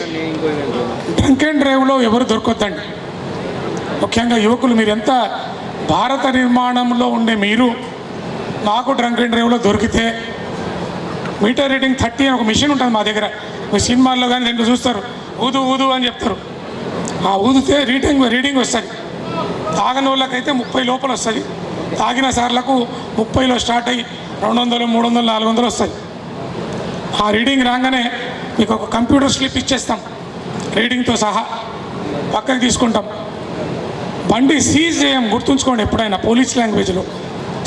డ్రంక్ అండ్ డ్రైవ్లో ఎవరు దొరకొద్దండి. ముఖ్యంగా యువకులు, మీరు ఎంత భారత నిర్మాణంలో ఉండే మీరు మాకు డ్రంక్ అండ్ డ్రైవ్లో దొరికితే, మీటర్ రీడింగ్ 30 అని ఒక మిషన్ ఉంటుంది మా దగ్గర. మీ సినిమాల్లో కానీ రెండు చూస్తారు, ఊదు ఊదు అని చెప్తారు. ఆ ఊదితే రీడింగ్ వస్తుంది. తాగని వాళ్ళకైతే 30 లోపల వస్తుంది. తాగిన సార్లకు 30లో స్టార్ట్ అయ్యి 200, 300, 400 వస్తుంది. ఆ రీడింగ్ రాగానే మీకు ఒక కంప్యూటర్ స్లిప్ ఇచ్చేస్తాం, రీడింగ్తో సహా పక్కకి తీసుకుంటాం. బండి సీజ్ చేయం, గుర్తుంచుకోండి ఎప్పుడైనా పోలీస్ లాంగ్వేజ్లో.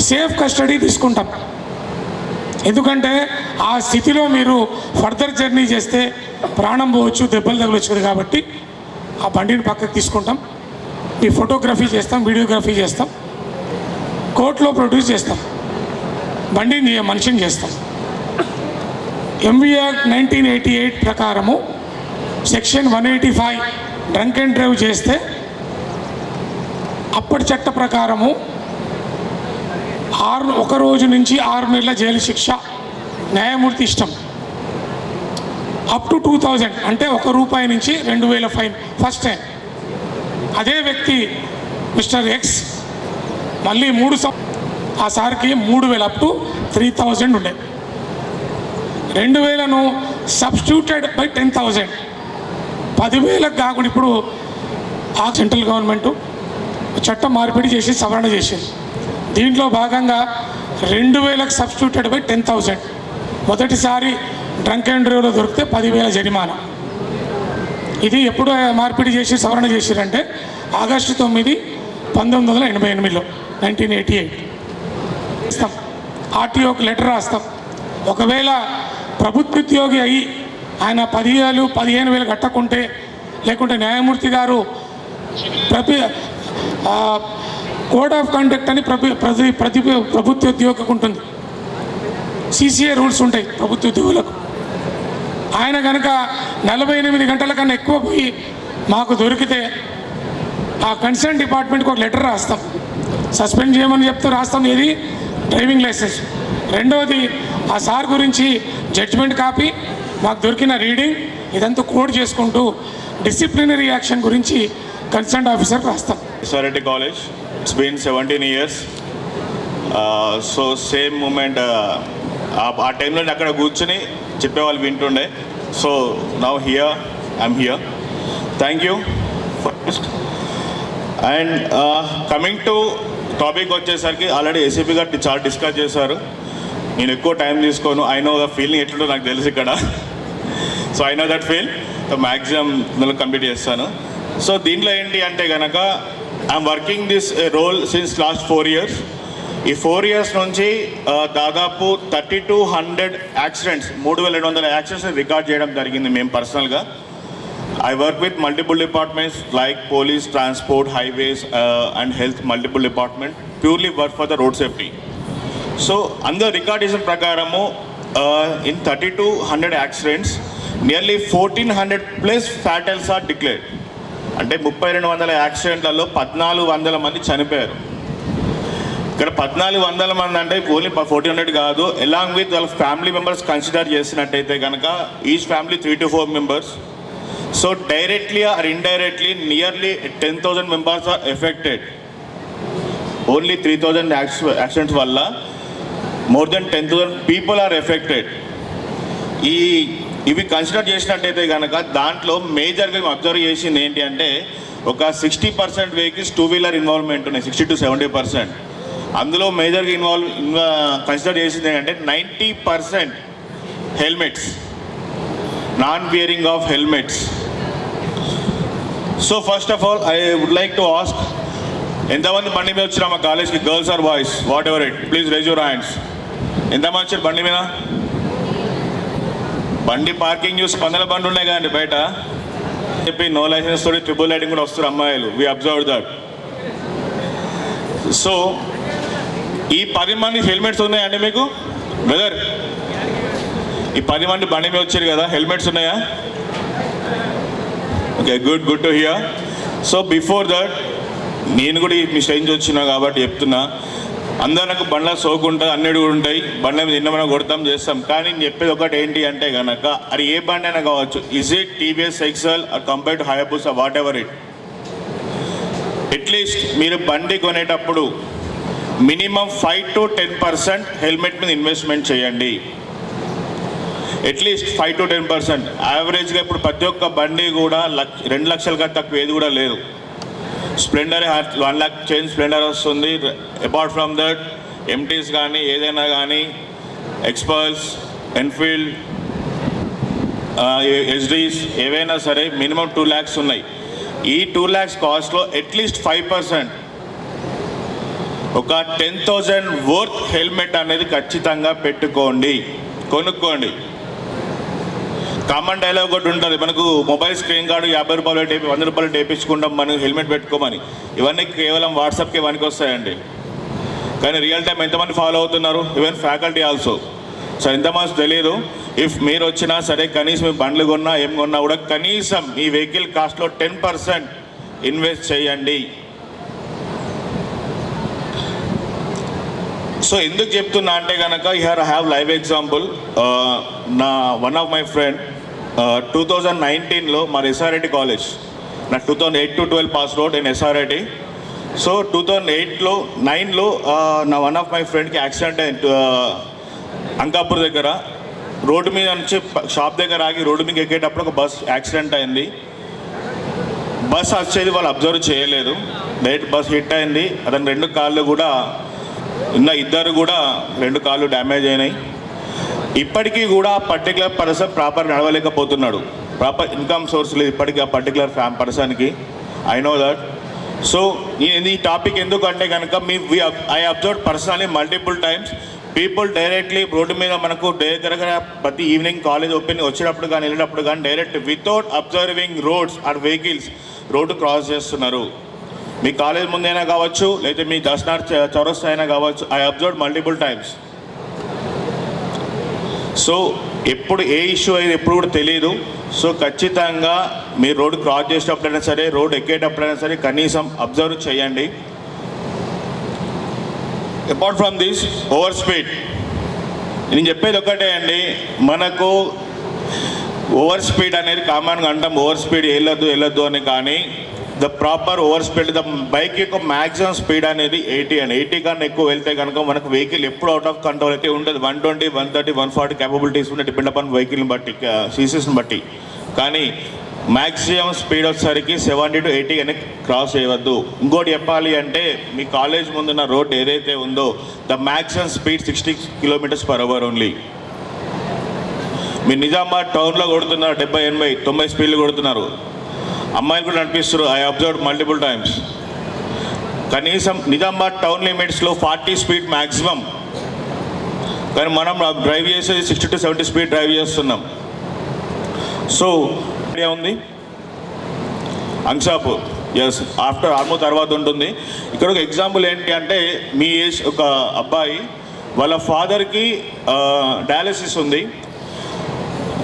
సేఫ్ కస్టడీ తీసుకుంటాం. ఎందుకంటే ఆ స్థితిలో మీరు ఫర్దర్ జర్నీ చేస్తే ప్రాణం పోవచ్చు, దెబ్బలు తగలవచ్చు. కాబట్టి ఆ బండిని పక్కకి తీసుకుంటాం. మీ ఫోటోగ్రఫీ చేస్తాం, వీడియోగ్రఫీ చేస్తాం, కోర్టులో ప్రొడ్యూస్ చేస్తాం, బండిని మనిషిని చేస్తాం. ఎంవీ యాక్ట్ 1988 ప్రకారము సెక్షన్ 185 డ్రంక్ అండ్ డ్రైవ్ చేస్తే అప్పటి చట్ట ప్రకారము 1 రోజు నుంచి 6 నెలల జైలు శిక్ష, న్యాయమూర్తి ఇష్టం. అప్ టు 2000 అంటే ₹1 నుంచి 2000 ఫైన్ ఫస్ట్ టైం. అదే వ్యక్తి మిస్టర్ ఎక్స్ మళ్ళీ 3 ఆ సార్కి 3000 అప్ టు 3000 ఉండే. 2000ను సబ్స్టిట్యూటెడ్ బై 10,000, 10,000 కాకుండా ఇప్పుడు ఆ సెంట్రల్ గవర్నమెంటు చట్టం మార్పిడి చేసి సవరణ చేసింది. దీంట్లో భాగంగా 2000కు సబ్స్టిట్యూటెడ్ బై 10,000. మొదటిసారి డ్రంక్ అండ్ డ్రైవ్లో దొరికితే 10,000 జరిమానా. ఇది ఎప్పుడు మార్పిడి చేసి సవరణ చేసిరంటే ఆగస్టు 9, 1988లో 1988 ఇస్తాం. ఆర్టీఓకి లెటర్ రాస్తాం. ఒకవేళ ప్రభుత్వ ఉద్యోగి అయ్యి ఆయన 10,000, 15,000 కట్టకుంటే, లేకుంటే న్యాయమూర్తి గారు కోడ్ ఆఫ్ కండక్ట్ అని ప్రభుత్వ ఉద్యోగికి ఉంటుంది. సిసిఏ రూల్స్ ఉంటాయి ప్రభుత్వ ఉద్యోగులకు. ఆయన కనుక 48 గంటల కన్నా ఎక్కువ పోయి మాకు దొరికితే ఆ కన్సర్న్ డిపార్ట్మెంట్కి ఒక లెటర్ రాస్తాం, సస్పెండ్ చేయమని చెప్తే రాస్తాం. ఇది డ్రైవింగ్ లైసెన్స్. రెండవది, ఆ సార్ గురించి జడ్జ్మెంట్ కాపీ, మాకు దొరికిన రీడింగ్, ఇదంతా కోడ్ చేసుకుంటూ డిసిప్లినరీ యాక్షన్ గురించి కన్సర్న్ ఆఫీసర్ రాస్తాం. Saurity College, it's been 17 years. So same moment ఆ టైంలో అక్కడ కూర్చొని చెప్పేవాళ్ళు వింటుండే. So now here I'm here. Thank you first. And coming to topic వచ్చేసరికి ఆల్రెడీ ఏసీపీ గారు చాలా డిస్కస్ చేశారు. నేను ఎక్కువ టైం తీసుకోను. ఐ నో ద ఫీలింగ్ ఎట్లుంటో నాకు తెలుసు ఇక్కడ. So I know that feel. So maximum ఇందులో కంప్లీట్ చేస్తాను. సో దీంట్లో ఏంటి అంటే కనుక I'm working this role since last 4 years. ఈ 4 years నుంచి దాదాపు 3200 యాక్సిడెంట్స్, 3,200 యాక్సిడెంట్స్ రికార్డ్ చేయడం జరిగింది మేము పర్సనల్గా. I work with multiple departments like police, transport, highways, and health, multiple department, purely work for the road safety. So, under recordation prakaramu, in 3200 accidents, nearly 1400 plus fatals are declared. అంటే 3200 యాక్సిడెంట్లలో 1400 మంది చనిపోయారు. ఇక్కడ 1400 మంది అంటే ఓన్లీ 1400 కాదు, along with వాళ్ళ family members consider చేసినట్టయితే కనుక each family 3 to 4 members. So directly or indirectly nearly 10,000 members are affected. Only 3000 accidents వల్ల more than 10,000 people are affected. ఇవి కన్సిడర్ చేసినట్టయితే కనుక దాంట్లో మేజర్గా మేము అబ్జర్వ్ చేసింది ఏంటి అంటే ఒక 60% వెహికల్స్ 2-wheeler ఇన్వాల్వ్మెంట్ ఉన్నాయి, 60 to 70%. అందులో మేజర్గా కన్సిడర్ చేసింది ఏంటంటే 90% helmets, non wearing of helmets. So first of all I would like to ask, ఎంతమంది బండి మీద వచ్చినా మా కాలేజ్కి, girls or boys whatever it, please raise your hands. ఎంతమంది వచ్చారు బండి మీద? బండి పార్కింగ్ చూసి 100 బండ్లు ఉన్నాయి కదండి బయట చెప్పి నో లైసెన్స్ తోటి ట్రిపుల్ రైడింగ్ కూడా వస్తారు అమ్మాయిలు. We observe that. సో ఈ 10 మంది హెల్మెట్స్ ఉన్నాయండి మీకు బ్రదర్? ఈ 10 మంది బండి మీద వచ్చారు కదా, హెల్మెట్స్ ఉన్నాయా? Okay, good to hear. So before that నేను కూడా మీ స్టేజ్ నుంచి వచ్చినా కాబట్టి చెప్తున్నా, అందరూ నాకు బండ్ల సోకుంటా అన్నిటి కూడా ఉంటాయి, బండ్ల మీద ఎన్నమైనా కొడతాం చేస్తాం. కానీ నేను చెప్పేది ఒకటి ఏంటి అంటే కనుక అది ఏ బండి అయినా కావచ్చు, is it TVS Excel or compare to Hayabusa, whatever it, at least మీరు బండి కొనేటప్పుడు మినిమం 5 to 10% హెల్మెట్ మీద ఇన్వెస్ట్మెంట్ చేయండి. At least 5 to 10%. యావరేజ్గా ఇప్పుడు ప్రతి ఒక్క బండి కూడా 2 లక్షల కన్నా తక్కువ ఏది కూడా లేదు. స్ప్లెండర్ 1 lakh చేంజ్ స్ప్లెండర్ వస్తుంది. అపార్ట్ ఫ్రమ్ దట్ ఎంటీస్ కానీ ఏదైనా కానీ ఎక్స్పల్స్, ఎన్ఫీల్డ్, ఎస్డీస్ ఏవైనా సరే మినిమం 2 lakhs ఉన్నాయి. ఈ 2 lakhs కాస్ట్లో అట్లీస్ట్ 5%, ఒక 10,000 వర్త్ హెల్మెట్ అనేది ఖచ్చితంగా పెట్టుకోండి, కొనుక్కోండి. కామన్ డైలాగ్ ఒకటి ఉంటుంది మనకు, మొబైల్ స్క్రీన్ గార్డు 50 రూపాయలు 100 రూపాయలు వేయించుకుంటాం మనం హెల్మెట్ పెట్టుకోమని. ఇవన్నీ కేవలం వాట్సాప్కి పనికి వస్తాయండి. కానీ రియల్ టైం ఎంతమంది ఫాలో అవుతున్నారు? Even faculty also. సో ఎంతమంది తెలియదు. ఇఫ్ మీరు వచ్చినా సరే కనీసం మీ బండ్లు కొన్నా ఏం కొన్నా కూడా కనీసం మీ వెహికల్ కాస్ట్లో 10% ఇన్వెస్ట్ చేయండి. సో ఎందుకు చెప్తున్నా అంటే కనుక here I have live example. నా వన్ ఆఫ్ మై ఫ్రెండ్ 2019లో మా ఎస్ఆర్ఐటి కాలేజ్, నా 2008 to 12 pass out in SRIT. So 2009లో నా వన్ ఆఫ్ మై ఫ్రెండ్కి యాక్సిడెంట్ అయింది అంకాపూర్ దగ్గర. రోడ్డు మీద నుంచి షాప్ దగ్గర ఆగి రోడ్డు మీద ఎక్కేటప్పుడు ఒక బస్ యాక్సిడెంట్ అయింది. బస్ వచ్చేది వాళ్ళు అబ్జర్వ్ చేయలేదు, డైరెక్ట్ బస్ హిట్ అయింది. అతని 2 కాళ్ళు కూడా ఇద్దరు కూడా 2 కాళ్ళు డ్యామేజ్ అయినాయి. ఇప్పటికీ కూడా ఆ పర్టికులర్ పర్సన్ ప్రాపర్ నడవలేకపోతున్నాడు, ప్రాపర్ ఇన్కమ్ సోర్స్ లేదు ఇప్పటికీ ఆ పర్టికులర్ పర్సన్కి. I know that. సో ఈ టాపిక్ ఎందుకంటే కనుక I observe personally multiple times people directly road మీద మనకు దగ్గర ప్రతి ఈవినింగ్ కాలేజ్ ఓపెన్ వచ్చినప్పుడు కానీ వెళ్ళినప్పుడు కానీ direct without observing roads or vehicles road cross చేస్తున్నారు. మీ కాలేజ్ ముందైనా కావచ్చు, లేదా మీ దర్శనార్ చౌరస్తా అయినా కావచ్చు. I observe multiple times. So ఎప్పుడు ఏ ఇష్యూ అయితే ఎప్పుడు కూడా తెలియదు. సో ఖచ్చితంగా మీరు రోడ్డు క్రాస్ చేసేటప్పుడైనా సరే, రోడ్ ఎక్కేటప్పుడైనా సరే కనీసం అబ్జర్వ్ చేయండి. Apart from this over speed, నేను చెప్పేది ఒకటే అండి, మనకు ఓవర్ స్పీడ్ అనేది కామన్గా అంటాం, ఓవర్ స్పీడ్ వెళ్ళొద్దు అని. కానీ the proper over speed, the bike యొక్క మ్యాక్సిమం స్పీడ్ అనేది 80 అండి. 80 కన్నా ఎక్కువ వెళ్తే కనుక మనకు వెహికల్ ఎప్పుడు అవుట్ ఆఫ్ కంట్రోల్ అయితే ఉంటుంది. 120, 130, 140 క్యాపబిలిటీస్ ఉంటే డిపెండ్ అపాన్ వెహికల్ని బట్టి, సీసీస్ని బట్టి. కానీ మ్యాక్సిమం స్పీడ్ వచ్చేసరికి 70 to 80 అని క్రాస్ చేయవద్దు. ఇంకోటి చెప్పాలి అంటే మీ కాలేజ్ ముందున్న రోడ్ ఏదైతే ఉందో the maximum speed 60 km/h only. మీరు నిజామాబాద్ టౌన్లో కొడుతున్నారు 70, 80, 90 స్పీడ్లు కొడుతున్నారు. అమ్మాయిలు కూడా నడిపిస్తారు. I observe multiple times. కనీసం నిజామాబాద్ టౌన్ లిమిట్స్లో 40 స్పీడ్ మ్యాక్సిమం, కానీ మనం డ్రైవ్ చేసేది 60 to 70 స్పీడ్ డ్రైవ్ చేస్తున్నాం. సో ఐడియా ఉంది. అంశాపూర్. ఎస్, ఆఫ్టర్ ఆర్మూర్ తర్వాత ఉంటుంది. ఇక్కడ ఒక ఎగ్జాంపుల్ ఏంటి అంటే, మీ ఏజ్ ఒక అబ్బాయి వాళ్ళ ఫాదర్కి డయాలసిస్ ఉంది.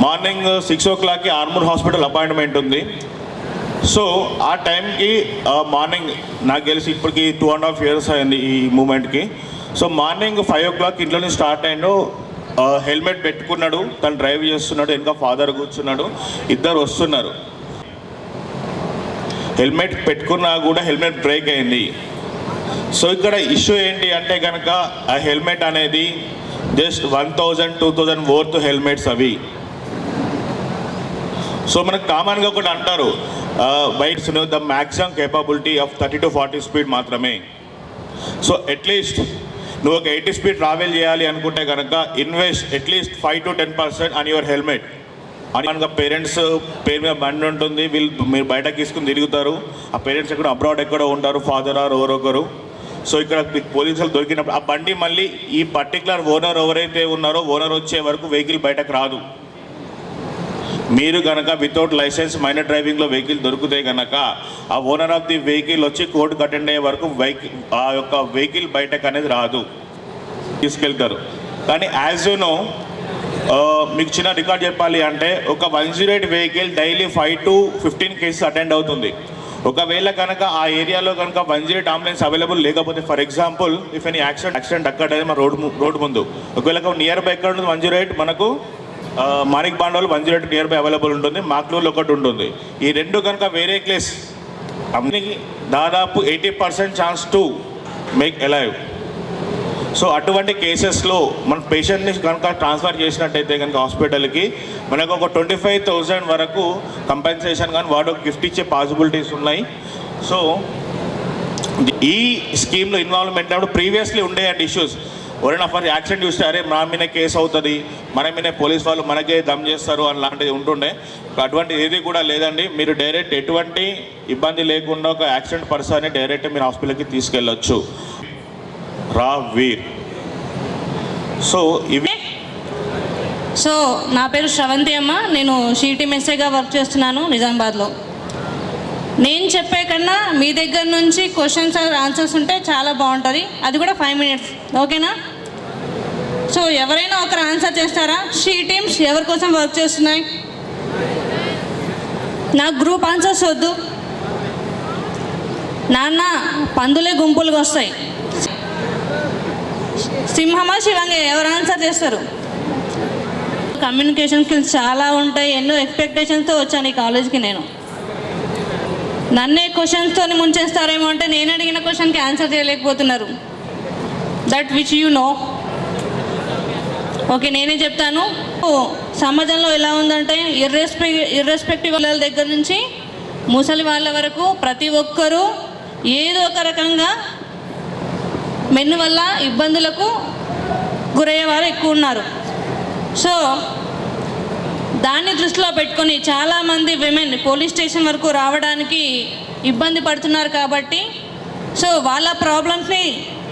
మార్నింగ్ 6 o'clockకి ఆర్మూర్ హాస్పిటల్ అపాయింట్మెంట్ ఉంది. సో ఆ టైంకి మార్నింగ్ నాకు తెలిసి ఇప్పటికి 2.5 years అయింది ఈ మూమెంట్కి. సో మార్నింగ్ 5 o'clock ఇంట్లో నుంచి స్టార్ట్ అయ్యాడు. హెల్మెట్ పెట్టుకున్నాడు, తను డ్రైవ్ చేస్తున్నాడు, ఇంకా ఫాదర్ కూర్చున్నాడు, ఇద్దరు వస్తున్నారు. హెల్మెట్ పెట్టుకున్నా కూడా హెల్మెట్ బ్రేక్ అయింది. సో ఇక్కడ ఇష్యూ ఏంటి అంటే కనుక ఆ హెల్మెట్ అనేది జస్ట్ 1,000-2,000 వర్త్ హెల్మెట్స్ అవి. సో మనకు కామన్గా ఒకటి అంటారు, bikes the maximum capability of 30 to 40 speed మాత్రమే. సో అట్లీస్ట్ నువ్వు ఒక 80 స్పీడ్ ట్రావెల్ చేయాలి అనుకుంటే కనుక invest at least 5 to 10% on your helmet. కనుక పేరెంట్స్ పేరు మీద బండి ఉంటుంది, మీరు బయటకు తీసుకుని తిరుగుతారు. ఆ పేరెంట్స్ ఎక్కడో అబ్రాడ్ ఎక్కడో ఉంటారు, ఫాదర్ ఆర్ ఎవరొకరు. సో ఇక్కడ పోలీసులు దొరికినప్పుడు ఆ బండి మళ్ళీ ఈ పర్టికులర్ ఓనర్ ఎవరైతే ఉన్నారో ఓనర్ వచ్చే వరకు వెహికల్ బయటకు రాదు. మీరు కనుక వితౌట్ లైసెన్స్ మైనర్ డ్రైవింగ్లో వెహికల్ దొరికితే కనుక ఆ ఓనర్ ఆఫ్ ది వెహికల్ వచ్చి కోర్టుకు అటెండ్ అయ్యే వరకు ఆ యొక్క వెహికల్ బయటకు అనేది రాదు, తీసుకెళ్తారు. కానీ యాజ్ యూ నో, మీకు చిన్న రికార్డ్ చెప్పాలి అంటే ఒక 108 vehicle daily 5 to 15 cases attend అవుతుంది. ఒకవేళ కనుక ఆ ఏరియాలో కనుక 108 అంబులెన్స్ అవైలబుల్ లేకపోతే, for example if any accident అక్కడ మన రోడ్డు ముందు ఒకవేళ నియర్ బై ఎక్కడ ఉంటుంది 108, మనకు మాణిక్ బాండోలు 108 నియర్ బై అవైలబుల్ ఉంటుంది, మాక్లూర్లో ఒకటి ఉంటుంది. ఈ రెండు కనుక వేరే కేస్ అమ్నికి దాదాపు 80% chance to make alive. So అటువంటి కేసెస్లో మన పేషెంట్ని కనుక ట్రాన్స్ఫర్ చేసినట్టయితే కనుక హాస్పిటల్కి మనకు ఒక 25,000 వరకు కంపెన్సేషన్ కానీ వాడు గిఫ్ట్ ఇచ్చే పాసిబిలిటీస్ ఉన్నాయి. సో ఈ స్కీమ్లో ఇన్వాల్వ్మెంట్ అప్పుడు ప్రీవియస్లీ ఉండే ఇష్యూస్, ఎవరైనా ఫర్ యాక్సిడెంట్ చూస్తే అరే మన మీద కేసు అవుతుంది, మన మీద పోలీస్ వాళ్ళు మనకే దమ్ చేస్తారు అలాంటిది ఉంటుండే. అటువంటి ఏది కూడా లేదండి. మీరు డైరెక్ట్ ఎటువంటి ఇబ్బంది లేకుండా ఒక యాక్సిడెంట్ పర్సన్ని డైరెక్ట్ మీరు హాస్పిటల్కి తీసుకెళ్ళొచ్చు. రా వీర్. సో నా పేరు శ్రవంతి అమ్మ, నేను సిటీఎంఎస్ఏగా వర్క్ చేస్తున్నాను నిజామాబాద్లో. నేను చెప్పే కన్నా మీ దగ్గర నుంచి క్వశ్చన్స్ ఆన్సర్స్ ఉంటే చాలా బాగుంటుంది, అది కూడా 5 minutes, ఓకేనా? సో ఎవరైనా ఒకరు ఆన్సర్ చేస్తారా? షీ టీమ్స్ ఎవరి కోసం వర్క్ చేస్తున్నాయి? నాకు గ్రూప్ ఆన్సర్స్ వద్దు. నాన్న పందులే గుంపులుగా వస్తాయి, సింహమా శివంగే, ఎవరు ఆన్సర్ చేస్తారు? కమ్యూనికేషన్ స్కిల్స్ చాలా ఉంటాయి, ఎన్నో ఎక్స్పెక్టేషన్స్తో వచ్చాను ఈ కాలేజ్కి. నేను నన్నే క్వశ్చన్స్తో ముంచేస్తారేమో అంటే నేను అడిగిన క్వశ్చన్కి ఆన్సర్ చేయలేకపోతున్నారు. That which you know. Okay, నేనే చెప్తాను. సమాజంలో ఎలా ఉందంటే ఇర్రెస్పెక్టివ్ వాళ్ళ దగ్గర నుంచి ముసలి వాళ్ళ వరకు ప్రతి ఒక్కరూ ఏదో ఒక రకంగా మెన్ను వల్ల ఇబ్బందులకు గురయ్యేవారు ఎక్కువ ఉన్నారు. సో దాన్ని దృష్టిలో పెట్టుకొని చాలామంది విమెన్ పోలీస్ స్టేషన్ వరకు రావడానికి ఇబ్బంది పడుతున్నారు. కాబట్టి సో వాళ్ళ ప్రాబ్లమ్స్ని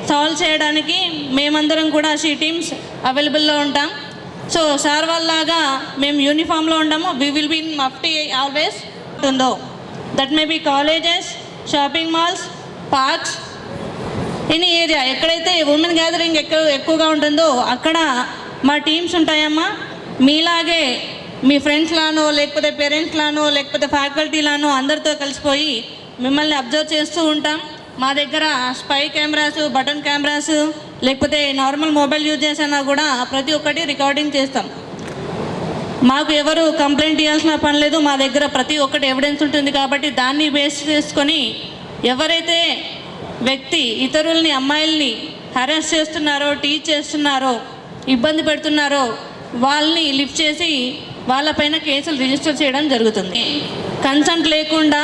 సాల్వ్ చేయడానికి మేమందరం కూడా షీ టీమ్స్ అవైలబుల్లో ఉంటాం. సో సార్ వాళ్ళలాగా మేము యూనిఫామ్లో ఉంటాము. We will be in mufti always ఉందో. That may be colleges, shopping malls, parks, any area ఎక్కడైతే ఉమెన్ గ్యాదరింగ్ ఎక్కువగా ఉంటుందో అక్కడ మా టీమ్స్ ఉంటాయమ్మా. మీలాగే మీ ఫ్రెండ్స్లానో లేకపోతే పేరెంట్స్లానో లేకపోతే ఫ్యాకల్టీలానో అందరితో కలిసిపోయి మిమ్మల్ని అబ్జర్వ్ చేస్తూ ఉంటాం. మా దగ్గర స్పై కెమెరాస్, బటన్ కెమెరాస్, లేకపోతే నార్మల్ మొబైల్ యూజ్ చేసినా కూడా ప్రతి ఒక్కటి రికార్డింగ్ చేస్తాం. మాకు ఎవరు కంప్లైంట్ ఇవ్వాల్సిన పని లేదు. మా దగ్గర ప్రతి ఒక్కటి ఎవిడెన్స్ ఉంటుంది. కాబట్టి దాన్ని బేస్ చేసుకొని ఎవరైతే వ్యక్తి ఇతరుల్ని, అమ్మాయిల్ని హెరాస్ చేస్తున్నారో, టీచ్ చేస్తున్నారో, ఇబ్బంది పెడుతున్నారో వాళ్ళని లిఫ్ట్ చేసి వాళ్ళపైన కేసులు రిజిస్టర్ చేయడం జరుగుతుంది. కన్సెంట్ లేకుండా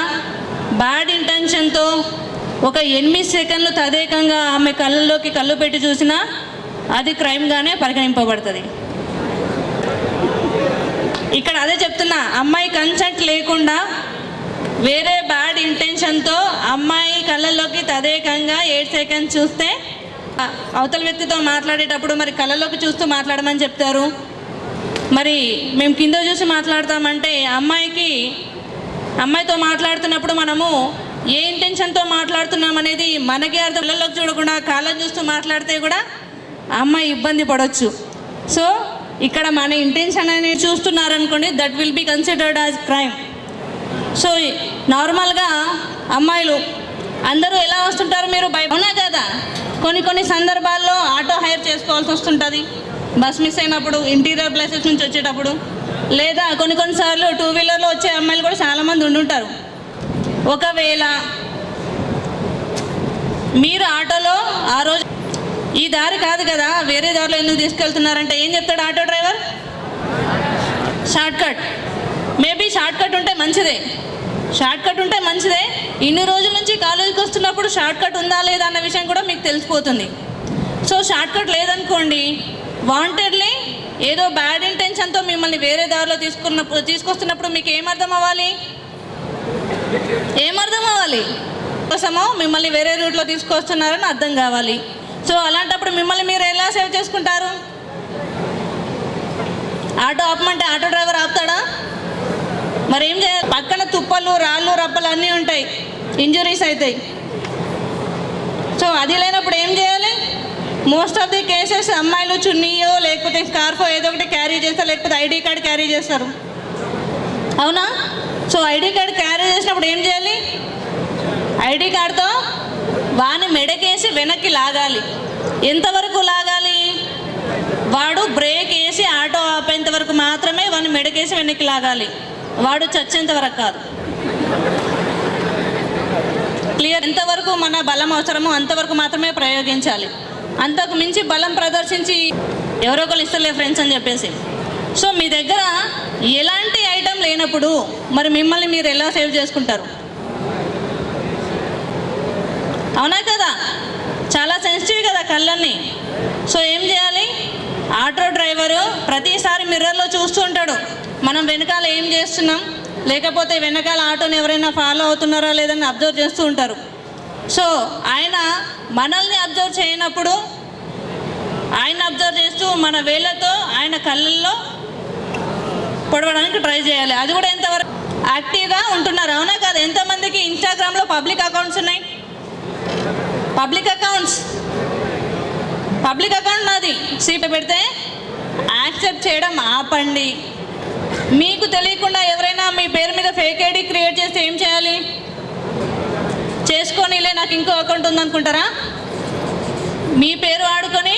బ్యాడ్ ఇంటెన్షన్తో ఒక 8 సెకండ్లు తదేకంగా ఆమె కళ్ళల్లోకి కళ్ళు పెట్టి చూసినా అది క్రైమ్గానే పరిగణింపబడుతుంది. ఇక్కడ అదే చెప్తున్నా, అమ్మాయి కన్సెంట్ లేకుండా వేరే బ్యాడ్ ఇంటెన్షన్తో అమ్మాయి కళ్ళల్లోకి తదేకంగా 8 సెకండ్స్ చూస్తే అవతల వ్యక్తితో మాట్లాడేటప్పుడు మరి కళ్ళలోకి చూస్తూ మాట్లాడమని చెప్తారు. మరి మేము కింద చూసి మాట్లాడతామంటే అమ్మాయికి అమ్మాయితో మాట్లాడుతున్నప్పుడు మనము ఏ ఇంటెన్షన్తో మాట్లాడుతున్నాం అనేది మనకే అర్థం. పిల్లల్లోకి చూడకుండా కాళ్ళని చూస్తూ మాట్లాడితే కూడా అమ్మాయి ఇబ్బంది పడవచ్చు. సో ఇక్కడ మన ఇంటెన్షన్ అనేది చూస్తున్నారనుకోండి, that will be considered as crime. So నార్మల్గా అమ్మాయిలు అందరూ ఎలా వస్తుంటారు, మీరు అవునా కదా? కొన్ని సందర్భాల్లో ఆటో హైర్ చేసుకోవాల్సి వస్తుంటుంది, బస్ మిస్ అయినప్పుడు, ఇంటీరియర్ ప్లేసెస్ నుంచి వచ్చేటప్పుడు, లేదా కొన్నిసార్లు 2 వీలర్లో వచ్చే అమ్మాయిలు కూడా చాలామంది ఉండుంటారు. ఒకవేళ మీరు ఆటోలో ఆ రోజు ఈ దారి కాదు కదా, వేరే దారిలో ఎందుకు తీసుకెళ్తున్నారంటే ఏం చెప్తాడు auto driver? Short cut. Maybe short cut ఉంటే మంచిదే, ఇన్ని రోజుల నుంచి కాలేజీకి వస్తున్నప్పుడు షార్ట్ కట్ ఉందా లేదా అన్న విషయం కూడా మీకు తెలిసిపోతుంది. సో షార్ట్ కట్ లేదనుకోండి, వాంటెడ్లీ ఏదో బ్యాడ్ ఇంటెన్షన్తో మిమ్మల్ని వేరే దారిలో తీసుకొస్తున్నప్పుడు మీకు ఏమర్థం అవ్వాలి? కోసమో మిమ్మల్ని వేరే రూట్లో తీసుకొస్తున్నారని అర్థం కావాలి. సో అలాంటప్పుడు మిమ్మల్ని మీరు ఎలా సేవ్ చేసుకుంటారు? ఆటో ఆపమంటే ఆటో డ్రైవర్ ఆపుతాడా? మరి ఏం చేయాలి? పక్కన తుప్పలు, రాళ్ళు, రప్పలు అన్నీ ఉంటాయి, ఇంజురీస్ అవుతాయి. సో అది లేనప్పుడు ఏం చేయాలి? మోస్ట్ ఆఫ్ ది కేసెస్ అమ్మాయిలు చున్నీయో లేకపోతే స్కార్ఫో ఏదో ఒకటి క్యారీ చేస్తారు, లేకపోతే ఐడి కార్డ్ క్యారీ చేస్తారు, అవునా? సో ఐడి కార్డ్ క్యారీ చేసినప్పుడు ఏం చేయాలి? ఐడి కార్డ్తో వాని మెడకేసి వెనక్కి లాగాలి. ఎంతవరకు లాగాలి? వాడు బ్రేక్ వేసి ఆటో ఆపేంత వరకు మాత్రమే వాని మెడకేసి వెనక్కి లాగాలి, వాడు చచ్చేంత వరకు కాదు. క్లియర్? ఎంతవరకు మన బలం అవసరమో అంతవరకు మాత్రమే ప్రయోగించాలి. అంతకు మించి బలం ప్రదర్శించి ఎవరో ఒకరు ఇస్తలే ఫ్రెండ్స్ అని చెప్పేసి. సో మీ దగ్గర ఎలాంటి ఐటమ్ లేనప్పుడు మరి మిమ్మల్ని మీరు ఎలా సేవ్ చేసుకుంటారు? అవునా కదా? చాలా సెన్సిటివ్ కదా కళ్ళన్నీ. సో ఏం చేయాలి? ఆటో డ్రైవరు ప్రతిసారి మిర్రర్లో చూస్తూ ఉంటాడు, మనం వెనకాల ఏం చేస్తున్నాం, లేకపోతే వెనకాల ఆటోని ఎవరైనా ఫాలో అవుతున్నారా లేదని అబ్జర్వ్ చేస్తూ ఉంటారు. సో ఆయన మనల్ని అబ్జర్వ్ చేయనప్పుడు ఆయన అబ్జర్వ్ చేస్తూ మన వేళ్ళతో ఆయన కళ్ళల్లో పొడవడానికి ట్రై చేయాలి. అది కూడా ఎంతవరకు యాక్టివ్గా ఉంటున్నారు, అవునా కదా? ఎంతమందికి ఇన్స్టాగ్రామ్లో పబ్లిక్ అకౌంట్స్ ఉన్నాయి? పబ్లిక్ అకౌంట్ నాది సీపీ పెడితే యాక్సెప్ట్ చేయడం ఆపండి. మీకు తెలియకుండా ఎవరైనా మీ పేరు మీద ఫేక్ ఐడి క్రియేట్ చేస్తే ఏం చేయాలి? చేసుకోనిలే, నాకు ఇంకో అకౌంట్ ఉందనుకుంటారా? మీ పేరు ఆడుకొని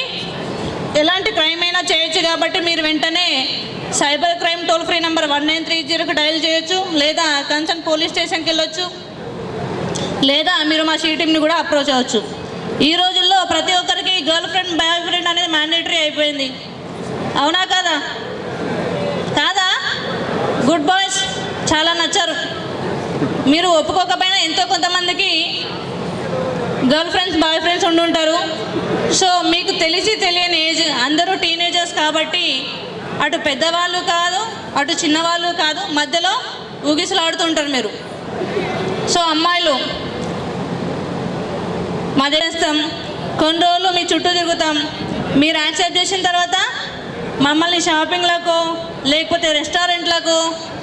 ఎలాంటి క్రైమ్ అయినా చేయొచ్చు. కాబట్టి మీరు వెంటనే cyber crime toll free number 1930కి డయల్ చేయొచ్చు, లేదా కన్సర్న్ పోలీస్ స్టేషన్కి వెళ్ళొచ్చు, లేదా మీరు మా టీంని కూడా అప్రోచ్ అవ్వచ్చు. ఈ రోజుల్లో ప్రతి ఒక్కరికి గర్ల్ ఫ్రెండ్, బాయ్ ఫ్రెండ్ అనేది మ్యాండేటరీ అయిపోయింది, అవునా కాదా? గుడ్ బాయ్స్ చాలా నచ్చారు. మీరు ఒప్పుకోకపోయినా ఎంతో కొంతమందికి గర్ల్ ఫ్రెండ్స్, బాయ్ ఫ్రెండ్స్ ఉండుంటారు. సో మీకు తెలియని ఏజ్, అందరూ టీనేజర్స్ కాబట్టి అటు పెద్దవాళ్ళు కాదు, అటు చిన్నవాళ్ళు కాదు, మధ్యలో ఊగిసలాడుతుంటారు మీరు. సో అమ్మాయిలు మాది చేస్తాం, కొన్ని రోజులు మీ చుట్టూ తిరుగుతాం, మీరు యాక్సెప్ట్ చేసిన తర్వాత మమ్మల్ని షాపింగ్లకు లేకపోతే రెస్టారెంట్లకు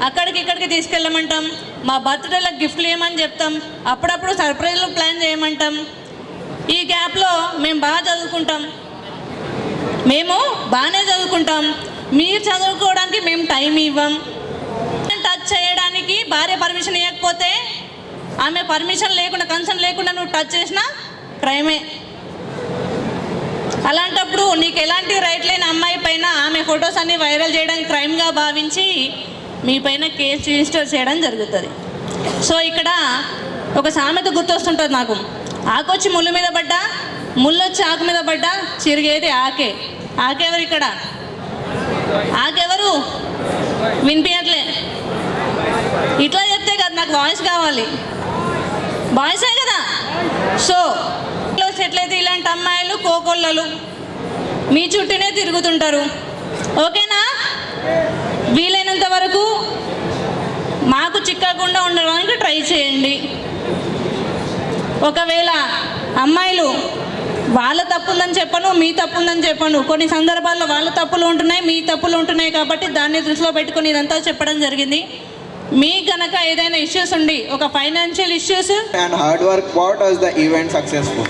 అక్కడికి తీసుకెళ్ళమంటాం, మా బర్త్డేలకు గిఫ్ట్లు ఇవ్వమని చెప్తాం, అప్పుడప్పుడు సర్ప్రైజ్లు ప్లాన్ చేయమంటాం. ఈ గ్యాప్లో మేము బాగానే చదువుకుంటాం, మీరు చదువుకోవడానికి మేము టైం ఇవ్వం. టచ్ చేయడానికి భార్య పర్మిషన్ ఇవ్వకపోతే, ఆమె పర్మిషన్ లేకుండా, కన్సర్న్ లేకుండా నువ్వు టచ్ చేసినా క్రైమే. అలాంటప్పుడు నీకు ఎలాంటి రైట్ లేని అమ్మాయి పైన ఆమె ఫొటోస్ అన్నీ వైరల్ చేయడం క్రైమ్గా భావించి మీ పైన కేసు రిజిస్టర్ చేయడం జరుగుతుంది. సో ఇక్కడ ఒక సామెత గుర్తొస్తుంటుంది నాకు, ఆకొచ్చి ముళ్ళు మీద పడ్డా, ముళ్ళొచ్చి ఆకు మీద పడ్డా చిరిగేది ఆకే. ఆకెవరు ఇక్కడ? ఆకెవరు? వినిపించట్లే. ఇట్లా చెప్తే కదా నాకు వాయిస్ కావాలి, బాయ్సే కదా. సో ఎట్లయితే ఇలాంటి అమ్మాయిలు కోకొల్లలు మీ చుట్టూనే తిరుగుతుంటారు, ఓకేనా? వీలైనంత వరకు మాకు చిక్కకుండా ఉండడానికి ట్రై చేయండి. ఒకవేళ అమ్మాయిలు వాళ్ళ తప్పుందని చెప్పను, మీ తప్పుందని చెప్పను, కొన్ని సందర్భాల్లో వాళ్ళ తప్పులు ఉంటున్నాయి, మీ తప్పులు ఉంటున్నాయి, కాబట్టి దాన్ని దృష్టిలో పెట్టుకొని ఇదంతా చెప్పడం జరిగింది. మీ గనక ఏదైనా ఇష్యూస్ ఉండి ఒక financial issues and hard work what was the event successful.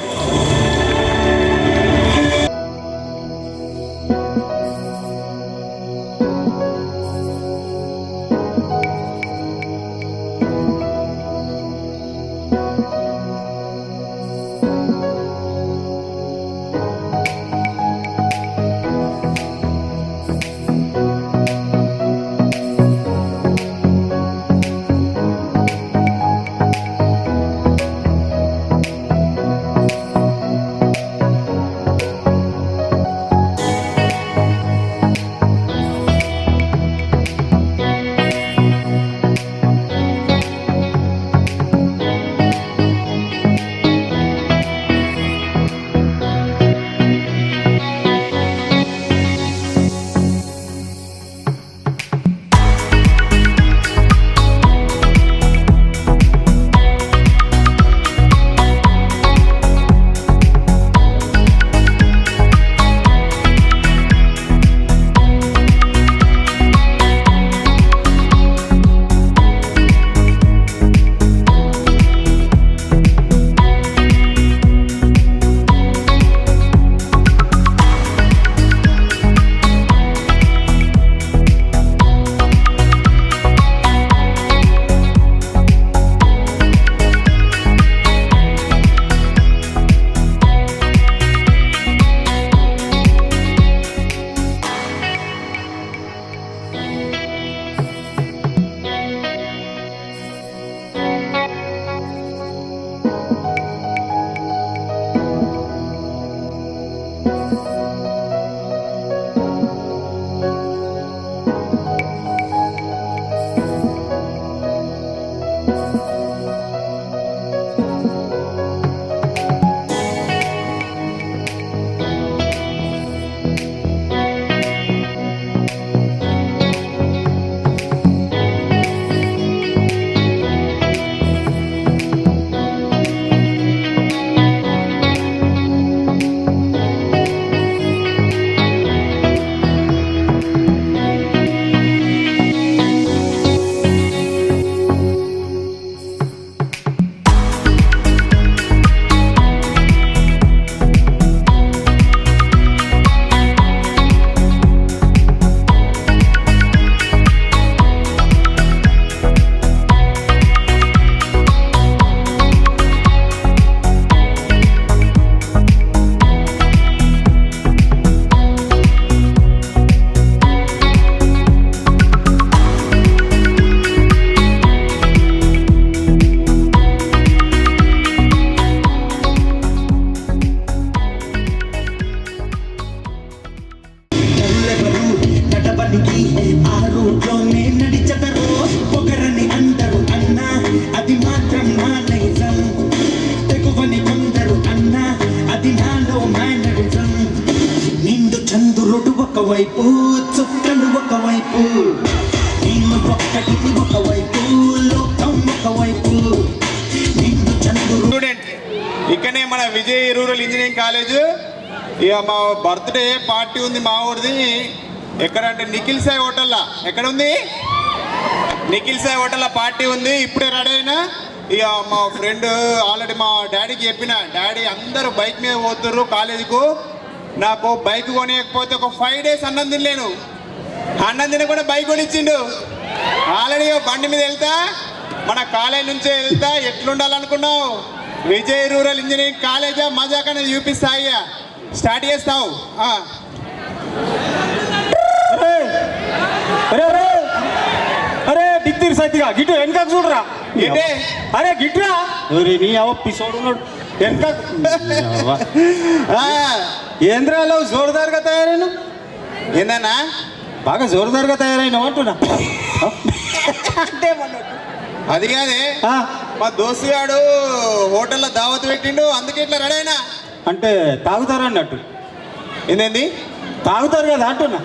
ఒకవైపు చుక్కలు ఒకవైపు నేను ఒక్కటి ఒకవైపు లోకం ఒకవైపు నిన్ను చంద్రుడు. స్టూడెంట్ ఇక్కడనే మన విజయ్ రూరల్ ఇంజనీరింగ్ కాలేజ్. ఇక మా బర్త్డే పార్టీ ఉంది మా ఊరిది. ఎక్కడంటే నిఖిల్ సాయి హోటల్లో. ఎక్కడ ఉంది? నిఖిల్ సాయి హోటల్లో పార్టీ ఉంది. ఇప్పుడే రెడీ అయినా. ఇక మా ఫ్రెండ్ ఆల్రెడీ మా డాడీకి చెప్పిన, డాడీ అందరూ బైక్ మీద పోతుర్రు కాలేజీకు, నాకు బైక్ కొనియకపోతే ఒక 5 days అన్నం తినలేను. అన్నం తినకుండా బైక్ కొనిచ్చిండు. ఆల్రెడీ బండి మీద వెళ్తా, మన కాలేజ్ నుంచే వెళ్తా. ఎట్లుండాలనుకున్నావు? విజయ్ రూరల్ ఇంజనీరింగ్ కాలేజా మజాకనే చూపిస్తా. అయ్యా స్టార్ట్ చేస్తావు. అరే దిక్తిరి సత్తిగా గిట్టు వెనక చూడరా. ఏంటే? అరే గిట్రా నీ అవ పిసోడు ఉన్నాడు వెనక. ఏంద్రాలో జోరుదారుగా తయారైన ఏందన్నా? బాగా జోరుదారుగా తయారైనావు అంటున్నా. అది కాదే, మా దోస్తు గాడు హోటల్లో దావత్ పెట్టిండు, అందుకే ఇట్లా రెడీ అయినా. అంటే తాగుతారు అన్నట్టు. ఏందేంది? తాగుతారు కదా అంటున్నా.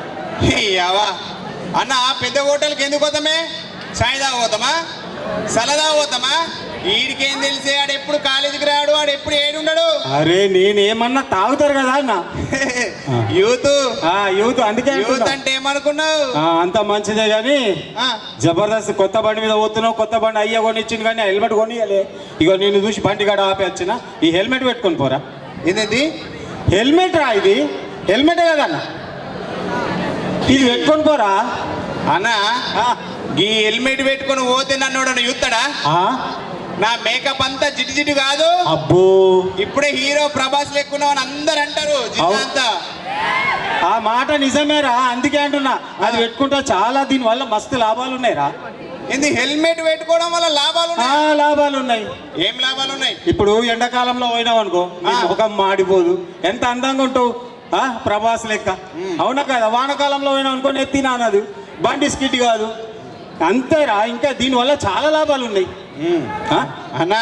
అవా అన్న, పెద్ద హోటల్కి ఎందుకు పోతామే? చాయ్ తాగ పోతామా? సలదా పోతామా? వీడికేం తెలిసే ఆడు ఎప్పుడు కాలేజీకి రాడు ఆడు ఎప్పుడు ఏడుండడు. అరే నేనేమన్నా తాగుతారు కదా అన్న యూత్ యూత్ అందుకే యూత్ అంటున్నా. అంటే ఏమనుకున్నావు? అంత మంచిదే కానీ ఆ, జబర్దస్త్ కొత్త బండి మీద పోతున్నావు, కొత్త బండి అయ్యా కొనిచ్చింది కానీ హెల్మెట్ కొనియాలి. ఇగో నేను చూసి బండి కాడ ఆపి వచ్చిన ఈ హెల్మెట్ పెట్టుకొని పోరా. ఏంది హెల్మెట్ రా, ఇది హెల్మెటే కదన్న, ఇది పెట్టుకొని పోరా అన్న. ఈ హెల్మెట్ పెట్టుకొని పోతే నన్ను యూత్తడా? నా మేకప్ అంతా జిడ్డు జిడ్డు కాదు. అబ్బో ఇప్పుడే హీరో ప్రభాస్ లెక్కున్నావు అని అందరు అంటారు జిడ్డు అంతా. ఆ మాట నిజమేరా, అందుకే అంటున్నా అది పెట్టుకుంటే చాలా దీనివల్ల మస్తు లాభాలు ఉన్నాయిరా. ఏంది హెల్మెట్ పెట్టుకోవడం వల్ల లాభాలు ఉన్నాయి? లాభాలు ఉన్నాయి. ఏం లాభాలు ఉన్నాయి? ఇప్పుడు ఎండాకాలంలో పోయినావు అనుకో, నీ ముఖం మాడిపోదు, ఎంత అందంగా ఉంటావు ప్రభాస్ లెక్క. అవునా కదా? వానకాలంలో పోయినావు అనుకో, నెత్తినా అన్నది బండి స్కిట్ కాదు. అంతేరా, ఇంకా దీనివల్ల చాలా లాభాలు ఉన్నాయి. అన్నా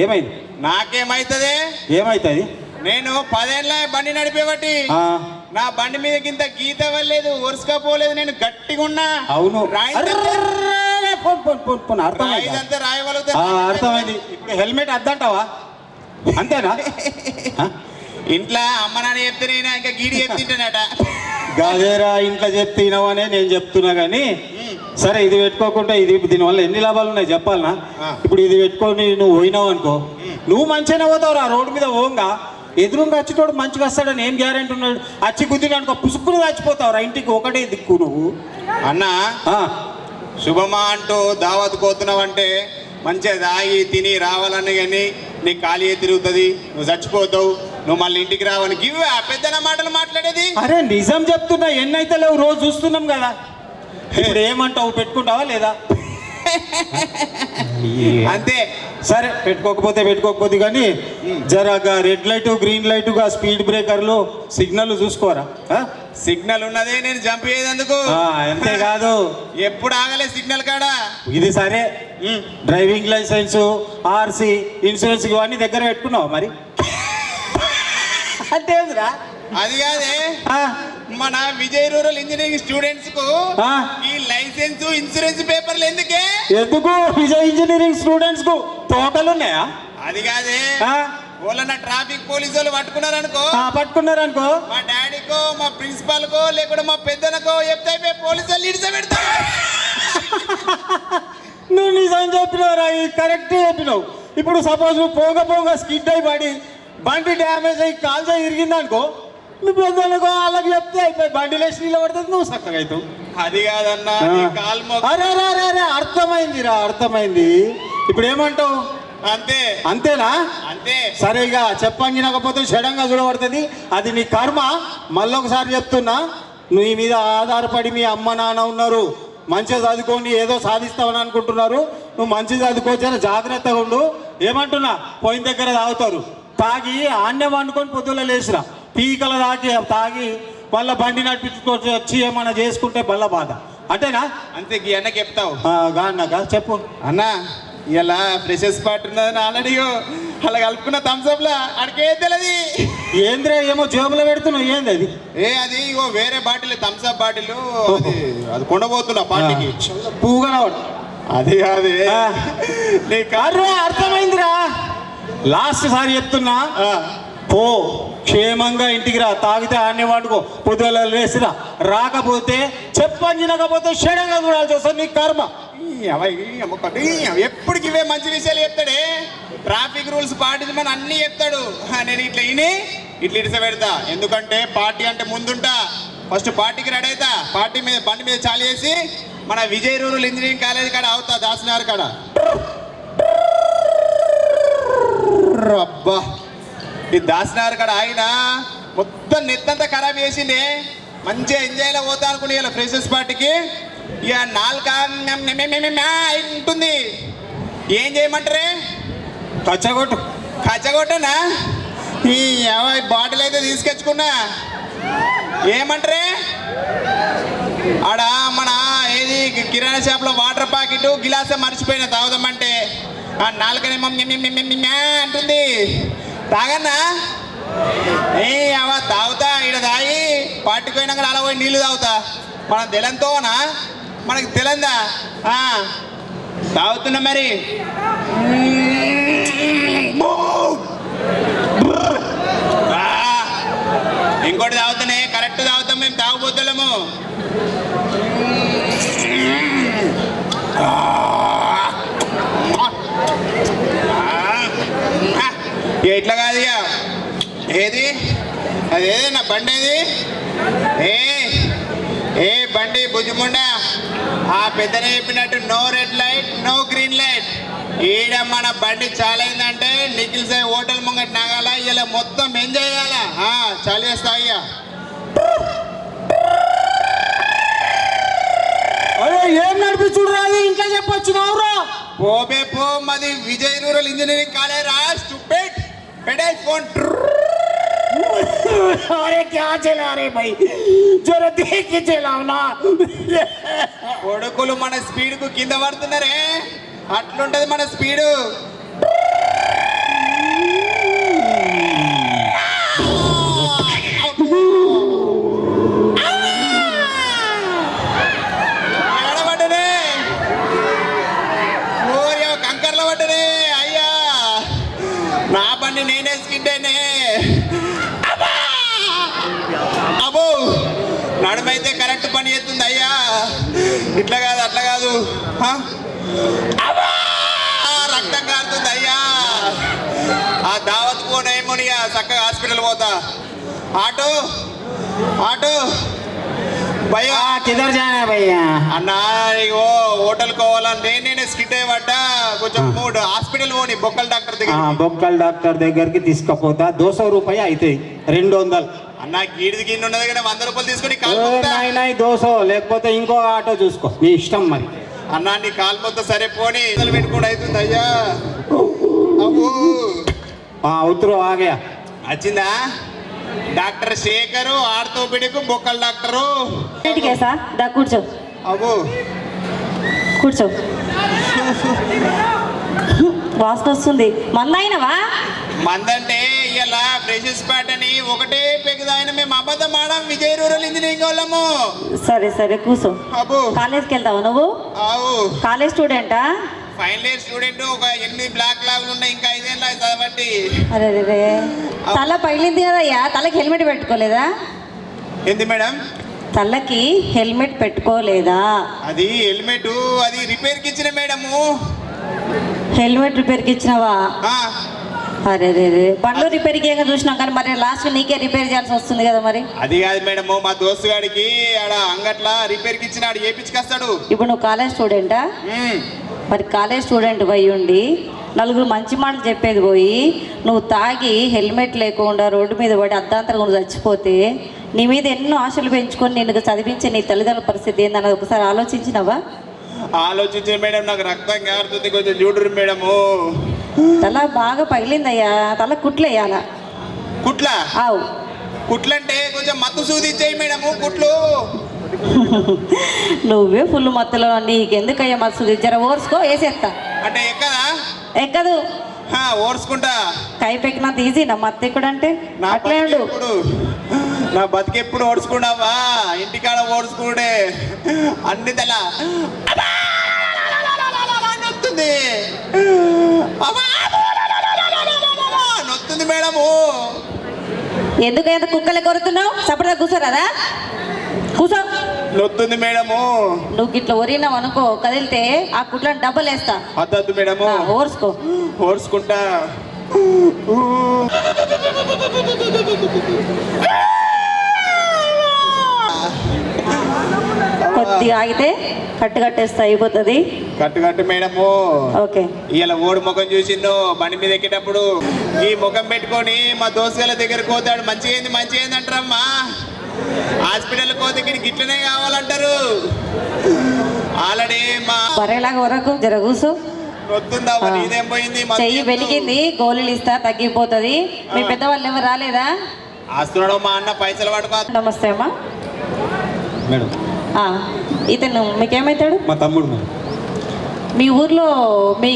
ఏమైంది? నాకేమైతుంది? ఏమైతుంది? నేను 10 ఏళ్ళ బండి నడిపేబట్టి నా బండి మీద కింద గీత వల్లేదు, ఒరుసుకపోలేదు, నేను గట్టిగా ఉన్నా. అవును, ఇదంతా రాయగలుగుతా. అర్థమైంది. ఇప్పుడు హెల్మెట్ అద్దంటావా? అంతేనా? ఇంట్లో అమ్మ నాన్న చెప్తేనైనా ఇంకా గీడి చెప్తుంటానట. గదేరా, ఇంట్లో చెప్తున్నావనే నేను చెప్తున్నా కానీ సరే, ఇది పెట్టుకోకుండా ఇది దీనివల్ల ఎన్ని లాభాలు ఉన్నాయి చెప్పాలనా? ఇప్పుడు ఇది పెట్టుకొని నువ్వు పోయినావు అనుకో, నువ్వు మంచిగానే పోతావురా రోడ్డు మీద. ఓంగా ఎదురుగా వచ్చేటోడు మంచిగా వస్తాడని ఏం గ్యారెంటీ ఉన్నాడు? వచ్చి గుద్దిన అనుకో పుసుకుని చచ్చిపోతావురా. ఇంటికి ఒకటే దిక్కు నువ్వు. అన్నా శుభమా అంటూ దావత్ కోతున్నావంటే మంచిగా తాగి తిని రావాలని, కానీ నీకు ఖాళీ తిరుగుతుంది, నువ్వు చచ్చిపోతావు, నువ్వు మళ్ళీ ఇంటికి రావని గివ్వే పెద్దన మాటలు మాట్లాడేది. అరే నిజం చెప్తున్నా, ఎన్నైతే లేవు, రోజు చూస్తున్నాం కదా. ఇప్పుడు ఏమంటావు, పెట్టుకుంటావా లేదా? అంతే. సరే పెట్టుకోకపోతే కానీ జరగా రెడ్ లైట్ గ్రీన్ లైట్గా స్పీడ్ బ్రేకర్లు సిగ్నల్ చూసుకోరా. సిగ్నల్ ఉన్నదే నేను జంప్ అయ్యేందుకు. అంతేకాదు, ఎప్పుడు ఆగలే సిగ్నల్ కాడ. ఇది సరే, డ్రైవింగ్ లైసెన్స్, ఆర్సీ, ఇన్సూరెన్స్ ఇవన్నీ దగ్గర పెట్టుకున్నావు మరి? అంటే అది కాదే, మన విజయ్ రూరల్ ఇంజనీరింగ్ స్టూడెంట్స్ కు ఈ లైసెన్స్ ఇన్సూరెన్స్ పేపర్లు ఎందుకు విజయ్ ఇంజనీరింగ్ స్టూడెంట్స్ కు తోటలు ఉన్నాయా? అది కాదే, వాళ్ళ ట్రాఫిక్ పోలీసు వాళ్ళు పట్టుకున్నారనుకో, మా డాడీకో మా ప్రిన్సిపాల్ కో లేకుంటే మా పెద్దనకో చెప్తే పోలీసు వాళ్ళు ఇడిస పెడతారు. నువ్వు నిజం చెప్పినావురా, కరెక్ట్ చెప్పినావు. ఇప్పుడు సపోజ్ నువ్వు పోగా స్కిడ్ అయి పడి బండి డ్యామేజ్ అయ్యి కాల్ చేయి ఇరిగిందనుకో, నువ్వు పెద్దలకు వాళ్ళకి చెప్తే అయిపోయి బండి లేచి నీళ్ళు పడుతుంది, నువ్వు చక్కగా అవుతావు. అది కాదన్నా, అరే అర్థమైందిరా, అర్థమైంది. ఇప్పుడు ఏమంటావు? అంతేనా? అంతే. సరే, ఇక చెప్పంగినకపోతే షడంగా చూడబడుతుంది, అది నీ కర్మ. మళ్ళొకసారి చెప్తున్నా, నువ్వు ఈ మీద ఆధారపడి మీ అమ్మ నాన్న ఉన్నారు, మంచిగా చదువుకొని ఏదో సాధిస్తావని అనుకుంటున్నారు. నువ్వు మంచిగా చదువుకోవచ్చు, జాగ్రత్తగా ఉండు. ఏమంటున్నా, పోయిన దగ్గర తాగుతారు, తాగి ఆన్యం వండుకొని పొద్దులో లేచిరా, పీకల తాగి మళ్ళీ బండి నడిపించుకొని వచ్చి ఏమన్నా చేసుకుంటే బల్ల బాధ. అంతేనా? అంతే. ఈ అన్నకి చెప్తావు గాన్నాక చెప్పు. అన్నా ఇలా ఫ్రెషర్స్ పార్టీ ఉన్నదని ఆల్రెడీ అలా కలుపుకున్న థమ్స్అప్ లా అడిగే తెలియదు. ఏంద్రే ఏమో జేబులో పెడుతున్నావు, ఏంది అది? అది వేరే బాటిల్, థమ్స్అప్ బాటిల్, అది కొండబోతున్నా పార్టీకి. పువ్వుగా అది కాదే. అర్థమైందిరా, లాస్ట్ సారి చెప్తున్నా, పో క్షేమంగా ఇంటికి రా, తాగితే ఆన్నే వండుకో, పొద్దుల వేసిరా. రాకపోతే చెప్పంజినకపోతే షడంగా చూడాల్సి వస్తుంది, నీ కర్మ. ఎప్పటికి ఇవే మంచి విషయాలు చెప్తాడే, ట్రాఫిక్ రూల్స్ పాటించమని అన్ని చెప్తాడు. నేను ఇట్లా ఇడిస పెడతా, ఎందుకంటే పార్టీ అంటే ముందుంటా. ఫస్ట్ పార్టీకి రెడీ అవుతా, పార్టీ మీద బండి మీద చాలు చేసి మన విజయ్ రూరల్ ఇంజనీరింగ్ కాలేజ్ కాడ అవుతా, దాసనగర్ కాడ. అబ్బా, ఈ దాసనగర్ కాడ ఆయన మొత్తం నెత్తంతా ఖరాబ్ చేసింది. మంచిగా ఎంజాయ్లో పోతా అనుకుని ఇలా ఫ్రెషర్స్ పార్టీకి ఇక 4 ఉంటుంది. ఏం చేయమంటారే? కచ్చగొట్టనా? ఈ బాటిల్ అయితే తీసుకొచ్చుకున్నా, ఏమంటారే? ఆడ మన ఏది కిరాణా షాప్లో వాటర్ ప్యాకెట్ గిలాసే మర్చిపోయినా తాగుదామంటే ఆ 4 అంటుంది. తాగన్నా? తాగుతా, ఈడ తాగి పార్టీకి పోయినాక అలా పోయి నీళ్ళు తాగుతా. మనం తెలంతోనా? మనకి తెలందా? తాగుతున్నా మరి. ఇంకోటి తాగుతానే, కరెక్ట్ తాగుతాం మేము, తాగుపోతలేము. ఇట్లా కాదు ఇక. ఏది అదేది నా బండి ఏది? ఏ బండి బుజ్జిముండా, ఆ పెద్దనే చెప్పినట్టు no red light no green light. ఈడ మన బండి చాలా అయిందంటే నిఖిల్ సాయి హోటల్ ముంగట నాగాల, ఇలా మొత్తం ఎంజాయ్ చేయాలా. చాలు చేస్తా ఇక. ఏం నడిపించుడు రాదు, ఇంట్లో చెప్పొచ్చు నావురా. పోబే పో, మాది విజయ్ రూరల్ ఇంజనీరింగ్ కాలేజ్ రా. స్టూపిడ్ పెడే ఫోన్. अरे क्या चला रे भाई, जरा देख के चलाओ ना. కొడుకులు మన స్పీడ్ కు కింద పడుతున్నారే, అట్లుంటది మన స్పీడు. పడ్డనే కంకర్లో పడ్డనే. అయ్యా నా బండి నేనే స్కిడ్డేనే. అబ్బో నడుమైతే కరెక్ట్ పని చేస్తుంది అయ్యా. ఇట్లా కాదు అట్లా కాదు. రక్తం కారుతుంది అయ్యా. ఆ దావత్ పోనేమోని చక్కగా హాస్పిటల్ పోతా. ఆటో ఆటో భయ్యా, किधर जाना है भैया? అన్నా ఇగో హోటల్ కోవాలని నేనే స్కిడ్ అయ్యబడ్డా. కొంచెం మూడు హాస్పిటల్ పోని, బొక్కల డాక్టర్ దగ్గర. బొక్కల్ డాక్టర్ దగ్గరికి తీసుకపోతా. 200 రూపాయి అవుతాయి, 200. అన్నా గీడిది గిన్నె ఉన్నది కానీ 100 రూపాయలు తీసుకొని కాలు ఓ, మొక్తా. నాయ్ నాయ్ 200, లేకపోతే ఇంకో ఆటో చూసుకో, నీ ఇష్టం మరి. అన్నా నీ కాలు మొత్తం సరే పోని, పెట్టుకుంటూ అవుతుంది అయ్యా. అబ్బో ఉత్తరు ఆగయా. వచ్చిందా డాక్టర్ శేఖరు, ఆర్థోపెడిక్, బొక్కల డాక్టరు. కేసా దా కూర్చో, అబ్బో కూర్చో. వాసన వస్తుంది. మందైనవా? మందంటే ఇలా ఫ్రెషెస్ ప్యాట్ అని ఒకటే పెగదాయన. మేము అబద్ధం ఆడాం, విజయ్ రూరల్ ఇంజనీరింగ్ వాళ్ళము. సరే సరే కూర్చో. అబ్బో కాలేజ్కి వెళ్తావా నువ్వు? ఆవు కాలేజ్ స్టూడెంటా? Final year student. ఒక 8 బ్లాక్ లాగులు ఉన్నాయి, ఇంకా 5 ఏళ్ళు చదవట్టి. అరే రే, తల పగిలింది కదయ్యా, తలకి హెల్మెట్ పెట్టుకోలేదా? ఏంది మేడం? తలకి హెల్మెట్ పెట్టుకోలేదా? అది హెల్మెట్, అది రిపేర్కి ఇచ్చిన మేడము. హెల్మెట్ రిపేర్కి ఇచ్చినావా? అరే రే రే, బండ్లు రిపేర్కి ఏం చూసినాం కానీ మరి లాస్ట్ నీకే రిపేర్ చేయాల్సి వస్తుంది కదా మరి. అది కాదు మేడము, మా దోస్తు గాడికి ఆడ అంగట్ల రిపేర్కి ఇచ్చిన, ఆడు చేపించుకొస్తాడు. ఇప్పుడు నువ్వు కాలేజ్ స్టూడెంటా? మరి కాలేజ్ స్టూడెంట్ పోయి ఉండి నలుగురు మంచి మాటలు చెప్పేది పోయి నువ్వు తాగి హెల్మెట్ లేకుండా రోడ్డు మీద పడి అర్ధాంతరంగా నువ్వు చచ్చిపోతే నీ మీద ఎన్నో ఆశలు పెంచుకొని నిన్ను చదివించే నీ తల్లిదండ్రుల పరిస్థితి ఏందన్నది ఒకసారి ఆలోచించినావా? ఆలోచించే మేడం, నాకు రక్తం కారుతుంది, కొంచెం చూడరు మేడము. తల బాగా పగిలిందయ్యా, తల కుట్లు వేయాలా? కుట్లా? ఆవు కుట్లంటే కొంచెం మత్తు సూది ఇచ్చేయి మేడము. కుట్లు నువ్వే ఫుల్ మత్తులో, నీకెందుకయ్యా మత్తు? జర ఓర్చుకో, వేసేస్తా. అంటే ఎక్కదా? ఎక్కదు, ఓర్చుకుంటా. కైపెక్కినంత ఈజీ నా మత్తు ఎక్కడంటే అట్లే ఉండు. నా బతికెప్పుడు ఓడ్చుకున్నావా? ఇంటికాడ ఓడ్చుకుంటే అన్ని తల నొత్తుంది, నొత్తుంది మేడము. ఎందుకైనా కుక్కలే కొరుతున్నావు? సపరేట్గా కూర్చోరాదా? కూర్చో. నొత్తుంది మేడము. నువ్వు ఇట్లా ఒరినావు అనుకో, కదిలితే ఆ కుట్లను డబ్బులు వేస్తా. అద్దద్దు మేడము. ఓర్చుకో. ఓర్చుకుంటా. కొద్దిగా ఆగితే కట్టేస్తే అయిపోతుంది. కట్టు మేడము. ఓకే. ఇలా ఓడి ముఖం చూసిందో బండి మీద ఎక్కేటప్పుడు ఈ ముఖం పెట్టుకొని మా దోస్తుల దగ్గరకు పోతాడు. మంచిగా ఏంది అంటారమ్మా. హాస్పిటల్ పోతే గిట్లనే కావాలంటారు. ఆల్రెడీ మా బరేలాగా వరకు జర కూసు. నొత్తుందా? ఇదేం పోయింది? చెయ్యి వెలిగింది, గోళీలు ఇస్తా, తగ్గిపోతుంది. మీ పెద్దవాళ్ళు ఎవరు రాలేదా? ఆస్తున్నాడు మా అన్న, పైసలు పట్టుకో. నమస్తే అమ్మా. మేడం ఇతను మీకేమవుతాడు? మా తమ్ముడు మేడం. మీ ఊర్లో మీ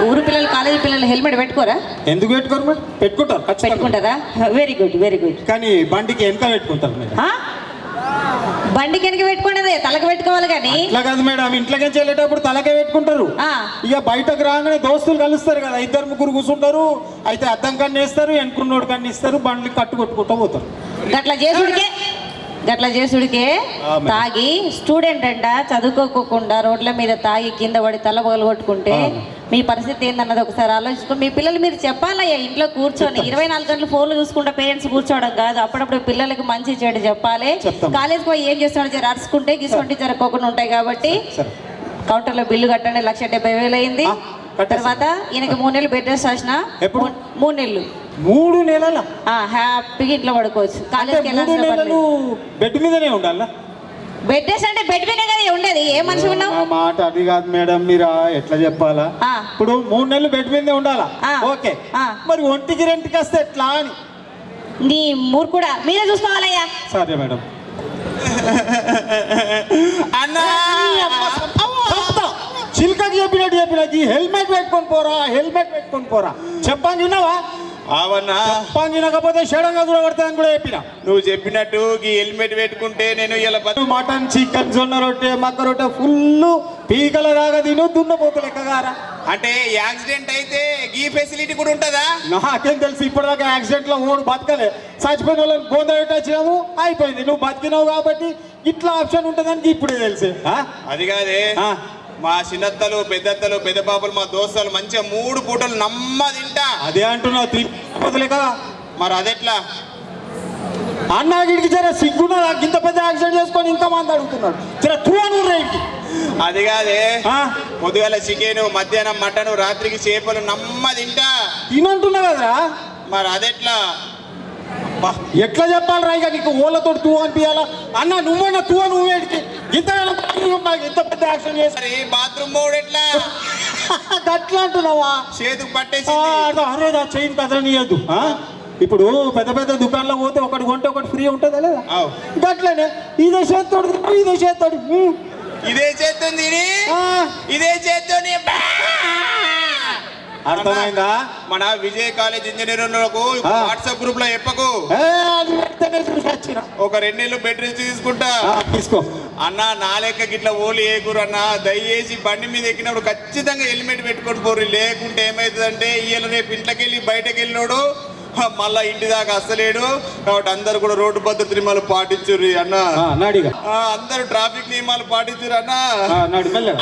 ఊరు పిల్లలు, కాలేజీ పిల్లలు హెల్మెట్ పెట్టుకోరా? ఎందుకు పెట్టుకోరు మేడం? పెట్టుకుంటారు, పెట్టుకుంటారా? Very good very good. కానీ బండికి వెనక పెట్టుకుంటారు మేడం. బండి కిందకి పెట్టుకునేది తలకు పెట్టుకోవాలి కానీ. ఇట్లా కాదు మేడం, ఇంట్లోకి వెళ్ళేటప్పుడు తలకే పెట్టుకుంటారు. ఆ. ఇక బయటకు రాగానే దోస్తులు కలుస్తారు కదా, 2-3 కూర్చుంటారు. అయితే అద్దం కన్ను వేస్తారు, వెనుకున్నోడు కన్ను ఇస్తారు, బండ్లు కట్టు కొట్టుకుంటూ పోతారు. గట్ల చేసుడికే తాగి స్టూడెంట్ అంట చదువుకోకుండా రోడ్ల మీద తాగి కింద పడి తల పగలు కొట్టుకుంటే మీ పరిస్థితి ఏందన్నది ఒకసారి ఆలోచించుకో. మీ పిల్లలు మీరు చెప్పాలయ్యా, ఇంట్లో కూర్చొని 24 గంటలు ఫోన్లు చూసుకుంటే పేరెంట్స్ కూర్చోవడం కాదు. అప్పుడప్పుడు పిల్లలకి మంచి చెడు చెప్పాలి. కాలేజ్కి పోయి ఏం చేస్తున్నాడు జర అరుచుకుంటే గిసుకుంటే జరగకుండా ఉంటాయి కాబట్టి కౌంటర్లో బిల్లు కట్టండి. 1,70,000 అయింది. తర్వాత ఈయనకి 3 నెలలు బెడ్ రెస్ట్ రాసిన. 3 నెలలు 3 నెలల హ్యాపీగా ఇంట్లో పడుకోవచ్చు. కాలేజ్కి 3 నెలలు బెడ్ మీదనే ఉండాలా? బెడ్ రెస్ట్ అంటే బెడ్ మీద కదా ఉండేది. ఏ మనిషి ఉన్నావు? ఆ మాట అది కాదు మేడం, మీరు ఎట్లా చెప్పాలా? ఇప్పుడు 3 నెలలు బెడ్ మీదే ఉండాలా? ఓకే, మరి ఒంటికి రెంట్కి వస్తే ఎట్లా అని. నీ మూరు కూడా మీరే చూసుకోవాలయ్యా. సరే మేడం. అన్నా చిల్కకి చెప్పినట్టు హెల్మెట్ పెట్టుకొని పోరా చెప్పాను, విన్నావా? అవన్నా చెప్పాను, వినకపోతే షడంగా చూడబడతాయని కూడా చెప్పిన. నువ్వు చెప్పినట్టు ఈ హెల్మెట్ పెట్టుకుంటే నేను ఇలా మటన్, చికెన్, జొన్న రొట్టె, మక్క రొట్టె ఫుల్ పీకల దాకా తిను, దున్నపోతులు ఎక్కగారా. అంటే యాక్సిడెంట్ అయితే ఈ ఫెసిలిటీ కూడా ఉంటుందా? నాకేం తెలుసు, ఇప్పటిదాకా యాక్సిడెంట్ లో ఓడు బతకలే. చచ్చిపోయిన వాళ్ళని బోంద పెట్టొచ్చినాము, అయిపోయింది. నువ్వు బతికినావు కాబట్టి ఇట్లా ఆప్షన్ ఉంటుందని ఇప్పుడే తెలిసే. అది కాదే, మా చిన్నత్తలు, పెద్దత్తలు, పెద్ద పాపలు, మా దోస్తులు మంచిగా 3 పూటలు నమ్మ తింటా. అదే అంటున్నావు, తినపోతులే కదా. మరి అదెట్లా అన్నా గిడికి జర సిగ్గున్నా, ఇంత పెద్ద యాక్సిడెంట్ చేసుకొని ఇంతమంది అడుగుతున్నాడు. జర తువాను రేకి. అది కాదే, పొద్దుగాల చికెన్, మధ్యాహ్నం మటన్, రాత్రికి చేపలు నమ్మ తింటా. తినంటున్నా కదరా. మరి అదెట్లా? ఎట్లా చెప్పాలి రా? ఇక నీకు ఓళ్ళతో తూ అనిపించాలా? అన్న నువ్వన్నా తూ నువ్వేడికి ఇంత పెద్ద యాక్షన్ చేసి బాత్రూమ్ మోడ్ ఎట్లా అట్లా అంటున్నావా? చేతుకు పట్టేసి అరే చైన్ కదలనీయద్దు. ఇప్పుడు పెద్ద పెద్ద దుకాణంలో పోతే ఒకటి కొంటే ఒకటి ఫ్రీ ఉంటుందా లేదా? గట్లనే ఇదే చేత్తోడు ఇదే చేత్తోడు ఇదే చేస్తుంది ఇదే చేత్తోని. అర్థమైందా? మన విజయ్ కాలేజ్ ఇంజనీర్లకు వాట్సాప్ గ్రూప్ లో చెప్పకు. ఒక 2 నెలలు బెడ్ రెస్ట్ తీసుకుంటా. తీసుకో అన్న. నా లెక్క గిట్లా ఓలు ఏకూరు అన్న. దయచేసి బండి మీద ఎక్కినప్పుడు ఖచ్చితంగా హెల్మెట్ పెట్టుకొని పోరు. లేకుంటే ఏమవుతుందంటే ఇయ్యాల రేపు ఇంట్లోకి వెళ్ళి బయటకు వెళ్ళినోడు మళ్ళా ఇంటి దాకా అస్తలేడు. కాబట్టి అందరు కూడా రోడ్డు భద్రత నియమాలు పాటించుర్రి అన్న. నాడిగా అందరూ ట్రాఫిక్ నియమాలు పాటించుర్రి అన్న.